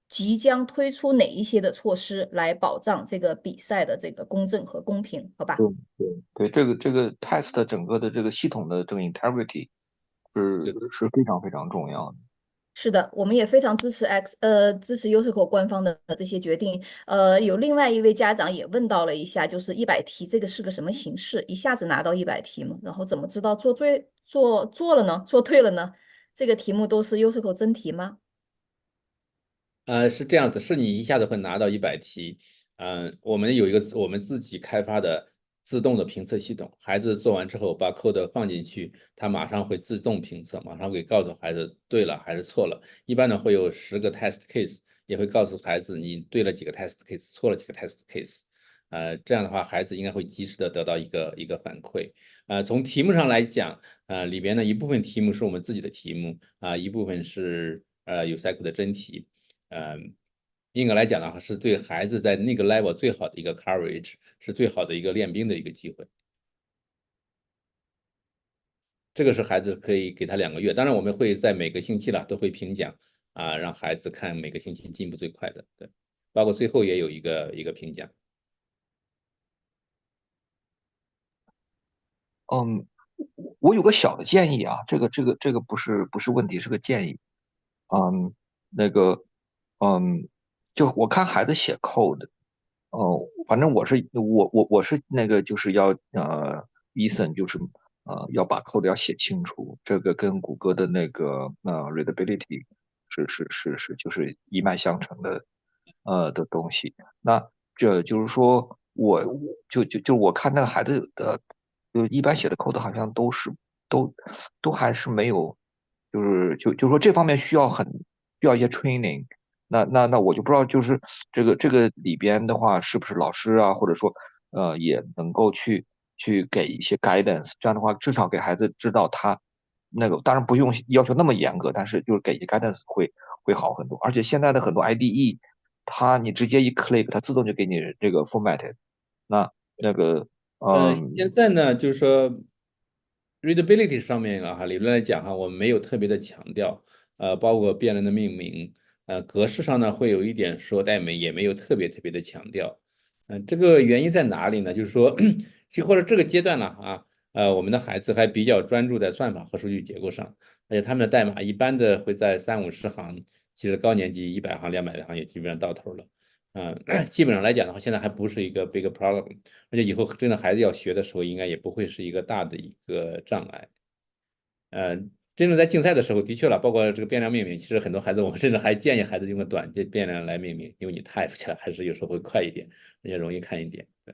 即将推出哪一些的措施来保障这个比赛的这个公正和公平，好吧？对，这个 test 整个的这个系统的这个 integrity 是非常非常重要的。是的，我们也非常支持 USACO 官方的这些决定。有另外一位家长也问到了一下，就是100题这个是个什么形式？一下子拿到100题吗？然后怎么知道做了呢？做对了呢？这个题目都是 USACO 真题吗？是这样子，是你一下子会拿到100题。我们有一个我们自己开发的自动的评测系统，孩子做完之后把 code 放进去，它马上会自动评测，马上会告诉孩子对了还是错了。一般呢会有10个 test case，也会告诉孩子你对了几个 test case，错了几个 test case。这样的话，孩子应该会及时的得到一个反馈。从题目上来讲，里边呢一部分题目是我们自己的题目，一部分是USACO 的真题。应该来讲的话，是对孩子在那个 level 最好的一个 coverage，是最好的一个练兵的一个机会。这个是孩子可以给他2个月，当然我们会在每个星期了都会评奖让孩子看每个星期进步最快的，对，包括最后也有一个评奖。我有个小的建议啊，这个不是问题，是个建议。嗯，那个，就我看孩子写 code，反正我是那个就是要Ethan 就是要把 code 要写清楚，这个跟谷歌的那个readability 是就是一脉相承的的东西。那这就是说就我看那个孩子的就一般写的 code 好像都都还是没有，就说这方面需要一些 training。那我就不知道，就是这个里边的话，是不是老师啊，或者说也能够去给一些 guidance，这样的话至少给孩子知道他那个，当然不用要求那么严格，但是就是给一些 guidance 会好很多。而且现在的很多 IDE，你直接一 click，它自动就给你这个 formatted。那个现在呢，就是说 readability 上面理论来讲我们没有特别的强调，包括变量的命名，格式上呢会有一点说，但也没有特别的强调。这个原因在哪里呢？就是说，或者这个阶段我们的孩子还比较专注在算法和数据结构上，而且他们的代码一般的会在30-50行，其实高年级100行、200行也基本上到头了。基本上来讲的话，现在还不是一个 big problem，而且以后真的孩子要学的时候，应该也不会是一个大的一个障碍。真正在竞赛的时候，的确了，包括这个变量命名，其实很多孩子我们甚至还建议孩子用个短变量来命名，因为你 type 起来还是有时候会快一点，而且容易看一点。对，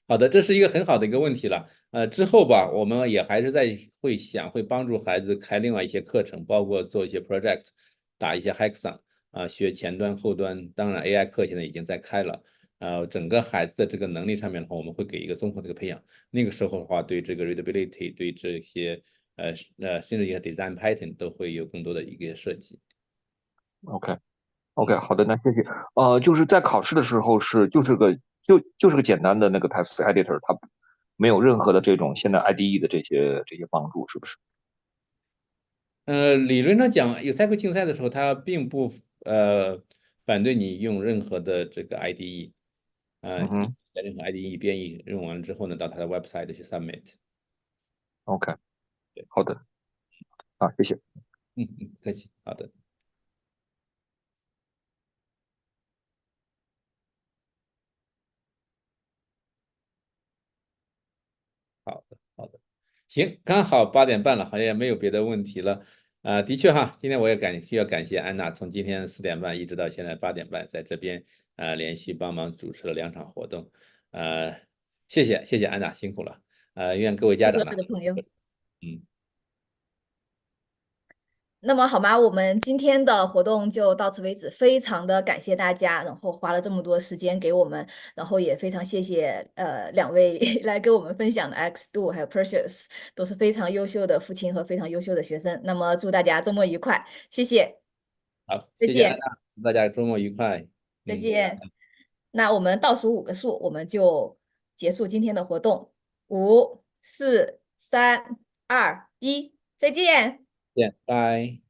好的，这是一个很好的一个问题了。之后吧，我们也还是会帮助孩子开另外一些课程，包括做一些 project，打一些 hackathon，学前端、后端。当然，AI 课现在已经在开了。整个孩子的这个能力上面的话，我们会给一个综合的一个培养。那个时候的话，对这个 readability，对这些甚至一些 design pattern 都会有更多的一个设计。OK，好的，那谢谢。就是在考试的时候就是个简单的那个 text editor，它没有任何的这种现在 IDE 的这些帮助，是不是？理论上讲，USACO 竞赛的时候，它并不反对你用任何的这个 IDE，你在任何 IDE 编译用完了之后呢，到它的 website 去 submit。OK，好的，谢谢。客气，好的。好的，行，刚好8点半了，好像也没有别的问题了。的确今天我也需要感谢安娜，从今天4点半一直到现在8点半，在这边连续帮忙主持了2场活动。谢谢安娜，辛苦了。愿各位家长呢，所有的朋友。那么好吗？我们今天的活动就到此为止，非常的感谢大家，然后花了这么多时间给我们，然后也非常谢谢两位来跟我们分享的 X Do 还有 Precious，都是非常优秀的父亲和非常优秀的学生。那么祝大家周末愉快，谢谢，好，再见，谢谢安娜，大家周末愉快。再见。那我们倒数5个数，我们就结束今天的活动。5、4、3、2、1，再见。见，拜。